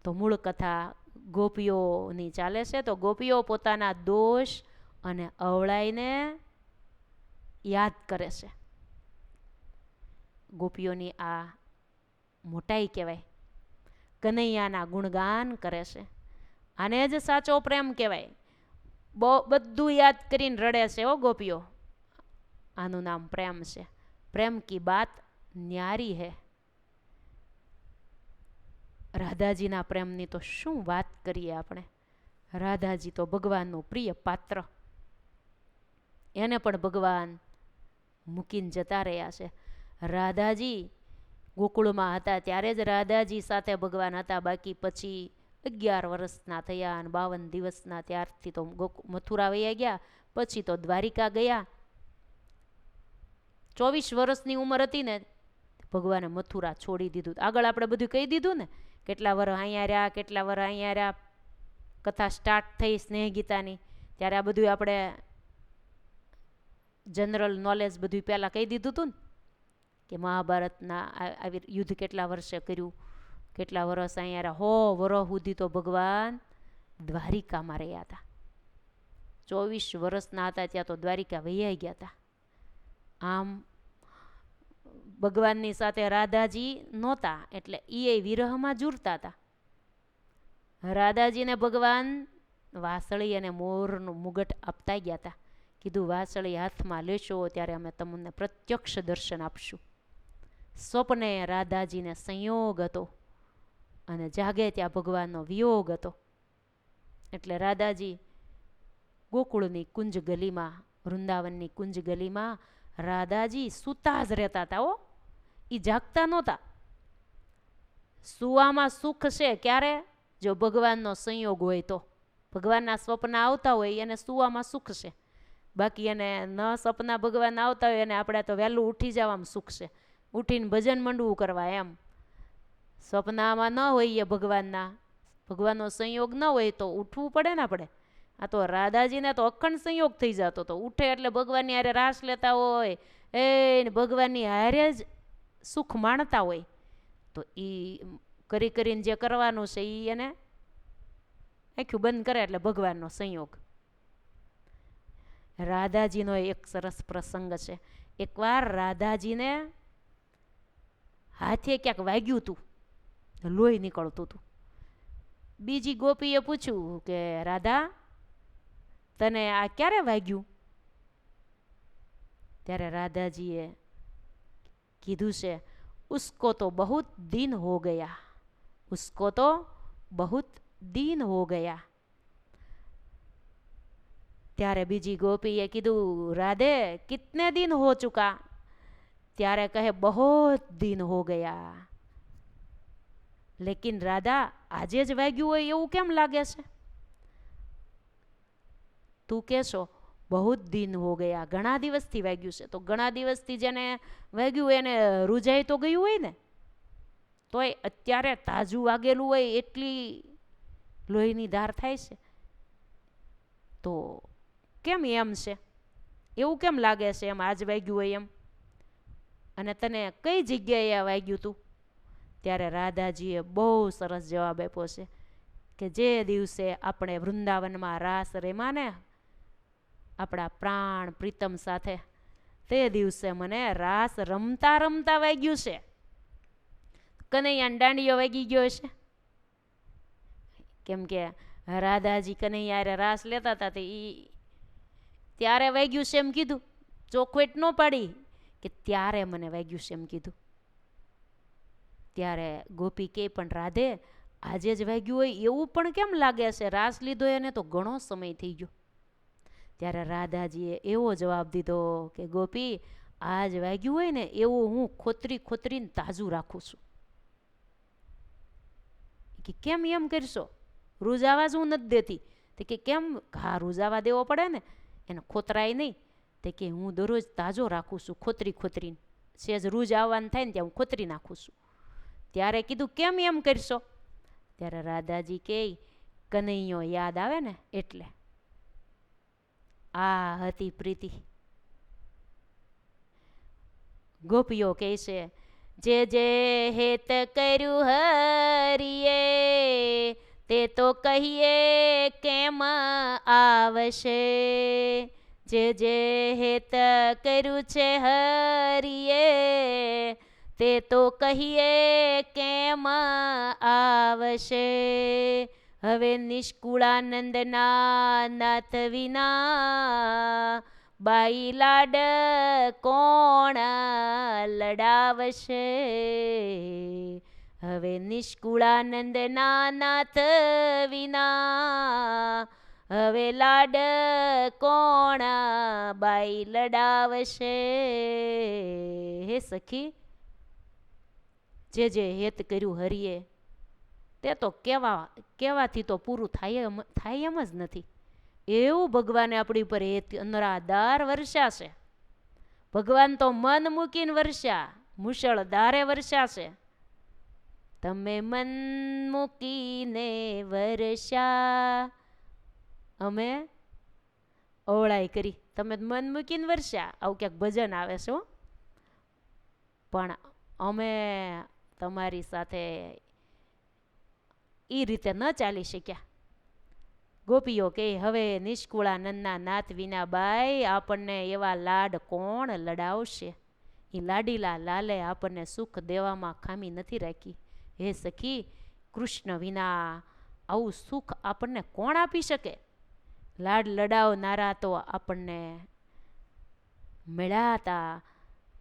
તો મૂળ કથા ગોપીઓની ચાલે છે. તો ગોપીઓ પોતાના દોષ અને અવળાઈને યાદ કરે છે. ગોપીઓની આ મોટાઈ કહેવાય. કનૈયાના ગુણગાન કરે છે. આને જ સાચો પ્રેમ કહેવાય. બધું યાદ કરીને રડે છે હો ગોપીઓ. આનું નામ પ્રેમ છે. પ્રેમ કી બાત ન્યારી હે. રાધાજીના પ્રેમની તો શું વાત કરીએ આપણે. રાધાજી તો ભગવાનનું પ્રિય પાત્ર. એને પણ ભગવાન મૂકીને જતા રહ્યા છે. રાધાજી ગોકુળમાં હતા ત્યારે જ રાધાજી સાથે ભગવાન હતા. બાકી પછી 11 વર્ષના થયા અને 52 દિવસના ત્યારથી તો મથુરા વયા ગયા. પછી તો દ્વારિકા ગયા. 24 વર્ષની ઉંમર હતી ને ભગવાને મથુરા છોડી દીધું. આગળ આપણે બધું કહી દીધું ને, કેટલા વર્ષ અહીંયા રહ્યા, કેટલા વર્ષ અહીંયા રહ્યા. કથા સ્ટાર્ટ થઈ સ્નેહ ગીતાની ત્યારે આ બધું આપણે જનરલ નોલેજ બધું પહેલાં કહી દીધું હતું ને, કે મહાભારતના આવી યુદ્ધ કેટલા વર્ષે કર્યું, કેટલા વર્ષ અહીંયા રહ્યા. 100 વર્ષ સુધી તો ભગવાન દ્વારિકામાં રહ્યા હતા. 24 વર્ષના હતા ત્યાં તો દ્વારિકા વૈયા ગયા હતા. આમ ભગવાનની સાથે રાધાજી નહોતા એટલે એ વિરહમાં ઝૂરતા હતા. રાધાજીને ભગવાન વાસળી અને મોરનું મુગટ આપતા ગયા હતા. કીધું વાસળી હાથમાં લેશો ત્યારે અમે તમને પ્રત્યક્ષ દર્શન આપશું. સ્વપ્ને રાધાજીને સંયોગ હતો અને જાગે ત્યાં ભગવાનનો વિયોગ હતો. એટલે રાધાજી ગોકુળની કુંજ ગલીમાં, વૃંદાવનની કુંજ ગલીમાં રાધાજી સૂતા જ રહેતા હતા. એ જાગતા નહોતા. સુવામાં સુખ છે ક્યારે? જો ભગવાનનો સંયોગ હોય તો. ભગવાનના સ્વપ્ન આવતા હોય એને સુવામાં સુખ છે. બાકી એને ન સપના ભગવાન આવતા હોય અને આપણે તો વહેલું ઉઠી જવામાં સુખ છે. ઉઠીને ભજન મંડવું કરવા એમ. સપનામાં ન હોઈએ ભગવાનનો સંયોગ ન હોય તો ઉઠવું પડે ને આપણે. આ તો રાધાજીને તો અખંડ સંયોગ થઈ જતો હતો. ઉઠે એટલે ભગવાનની હારે રાસ લેતા હોય, એ ભગવાનની હારે જ સુખ માણતા હોય. તો એ કરી કરીને જે કરવાનું છે એ એને આખું બંધ કરે એટલે ભગવાનનો સંયોગ. રાધાજીનો એક સરસ પ્રસંગ છે. એકવાર રાધાજીને હાથે ક્યાંક વાગ્યું હતું, લોહી નીકળતું હતું. બીજી ગોપીએ પૂછ્યું કે રાધા તને આ ક્યારે વાગ્યું? ત્યારે રાધાજીએ કીધું છે ઉસકો તો બહુત દિન હો ગયા, ઉસકો તો બહુત દિન હો ગયા. ત્યારે બીજી ગોપીએ કીધું રાધે કિતને દિન હો ચુકા? ત્યારે કહે બહુત દિન હો ગયા. લેકિન રાધા આજે જ વાગ્યું હોય એવું કેમ લાગે છે? તું કહેશો બહુત દિન હો ગયા, ઘણા દિવસથી વાગ્યું છે. તો ઘણા દિવસથી જેને વાગ્યું એને રૂજાઈ તો ગયું હોય ને, તોય અત્યારે તાજું વાગેલું હોય એટલી લોહીની ધાર થાય છે. તો કેમ એમ છે? એવું કેમ લાગે છે એમ આજ વાગ્યું હોય એમ? અને તને કઈ જગ્યાએ વાગ્યું તું? ત્યારે રાધાજીએ બહુ સરસ જવાબ આપ્યો છે કે જે દિવસે આપણે વૃંદાવનમાં રાસ રેમા ને આપણા પ્રાણ પ્રીતમ સાથે. તે દિવસે મને રાસ રમતા રમતા વાગ્યું છે. કનૈયાને દાંડિયો વાગી ગયો છે, કેમ કે રાધાજી કનૈયા રાસ લેતા હતા તે ત્યારે વાગ્યું છે એમ કીધું. ચોખવેટ ન પાડી કે ત્યારે મને વાગ્યું છે એમ કીધું. ત્યારે ગોપી કે પણ રાધે આજે જ વાગ્યું હોય એવું પણ કેમ લાગે છે? રાસ લીધો એને તો ઘણો સમય થઈ ગયો. ત્યારે રાધાજીએ એવો જવાબ દીધો કે ગોપી, આજ વાગ્યું હોય ને એવું હું ખોતરી ખોતરીને તાજું રાખું છું. કે કેમ એમ કરશો? રૂજાવા જ હું નથી દેતી. તે કે કેમ? ઘા રૂજાવા દેવો પડે ને, એને ખોતરાય નહીં. તે કે હું દરરોજ તાજો રાખું છું ખોતરી ખોતરીને. સેજ રૂજ આવવાનું થાય ને ત્યાં હું ખોતરી નાખું છું. ત્યારે કીધું કેમ એમ કરશો? ત્યારે રાધાજી કે કનૈયો યાદ આવે ને એટલે. આ હતી પ્રીતિ. ગોપીઓ કહે છે, જે જે હેત કર્યું હરિએ તે તો કહીએ કેમ આવશે. જે જે હેત કર્યું છે હરિએ તે તો કહીએ કેમ આવશે. હવે નિષ્કુળાનંદના નાથ વિના બાઈ લાડ કોણ લડાવશે. હવે નિષ્કુળાનંદના નાથ વિના હવે લાડ કોણ બાઈ લડાવશે. હે સખી, જે જે હેત કર્યું હરિએ તે તો કેવાથી તો પૂરું થાય એમ જ નથી. એવું ભગવાને આપણી ઉપર હેત અનરાધાર વર્ષાશે. ભગવાન તો મન મૂકીને વર્ષા, મુશળધારે વર્ષાશે. તમે મન મૂકીને વર્ષા, અમે અવળાઈ કરી. તમે મન મૂકીને વર્ષા, આવું ક્યાંક ભજન આવે છે. પણ અમે તમારી સાથે એ રીતે ન ચાલી શક્યા. ગોપીઓ કે હવે નિષ્કુળાનંદના નાથ વિના બાઈ આપણને એવા લાડ કોણ લડાવશે. એ લાડીલા લાલે આપણને સુખ દેવામાં ખામી નથી રાખી. હે સખી, કૃષ્ણ વિના આવું સુખ આપણને કોણ આપી શકે? લાડ લડાવનારા તો આપણને મળ્યા હતા,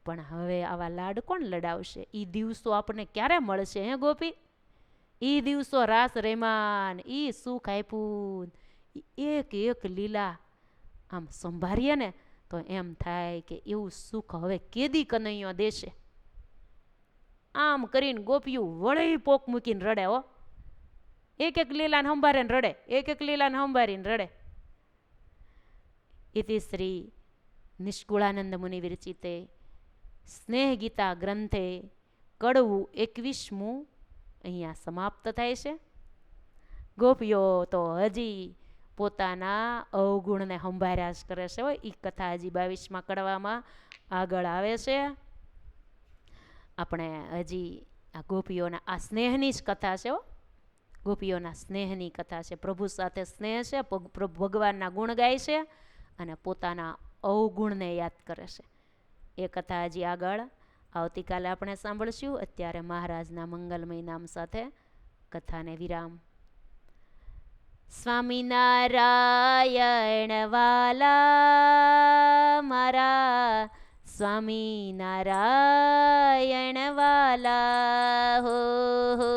પણ હવે આવા લાડ કોણ લડાવશે? એ દિવસો આપણને ક્યારે મળશે? હે ગોપી, એ દિવસો રાસ રેમાન, એ સુખ આપ્યું, એક એક લીલા આમ સંભાળીએ ને તો એમ થાય કે એવું સુખ હવે કેદી કનૈયો દેશે. આમ કરીને ગોપીયું વળી પોક મૂકીને રડે. હો, એક એક લીલાને સંભાળે રડે, એક એક લીલાને સંભાળીને રડે. ઇતિ શ્રી નિષ્કુળાનંદ મુનિ વિરચિતે સ્નેહ ગીતા ગ્રંથે કડવું 21મું અહીંયા સમાપ્ત થાય છે. ગોપીઓ તો હજી પોતાના અવગુણને સંભાળ્યા જ કરે છે. હોય એ કથા હજી 22મા કડવામાં આગળ આવે છે. આપણે હજી આ ગોપીઓના આ સ્નેહની જ કથા છે. ગોપીઓના સ્નેહની કથા છે. પ્રભુ સાથે સ્નેહ છે, ભગવાનના ગુણ ગાય છે અને પોતાના અવગુણને યાદ કરે છે. એ કથા હજી આગળ આવતીકાલે આપણે સાંભળશું. અત્યારે મહારાજના મંગલમય નામ સાથે કથાને વિરામ. સ્વામિનારાયણ વાલા મારા, સ્વામિનારાયણ વાલા હો હો,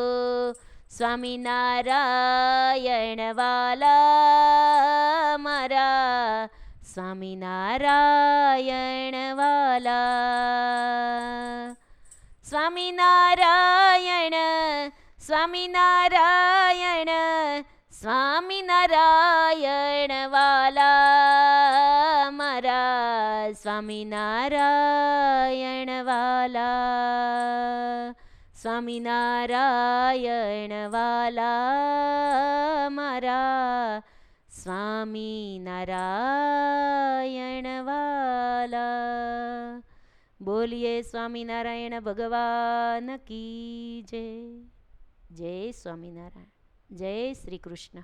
સ્વામિનારાયણ વાલા મારા, સ્વામિનારાયણ વાલા. સ્વામિનારાયણ સ્વામિનારાયણ સ્વામિનારાયણ વાલા મારા, સ્વામિનારાયણ વાલા, સ્વામિનારાયણ વાલા મારા, સ્વામિનારાયણ વાલા. બોલીએ સ્વામિનારાયણ ભગવાન કી જય. જય સ્વામિનારાયણ. જય શ્રી કૃષ્ણ.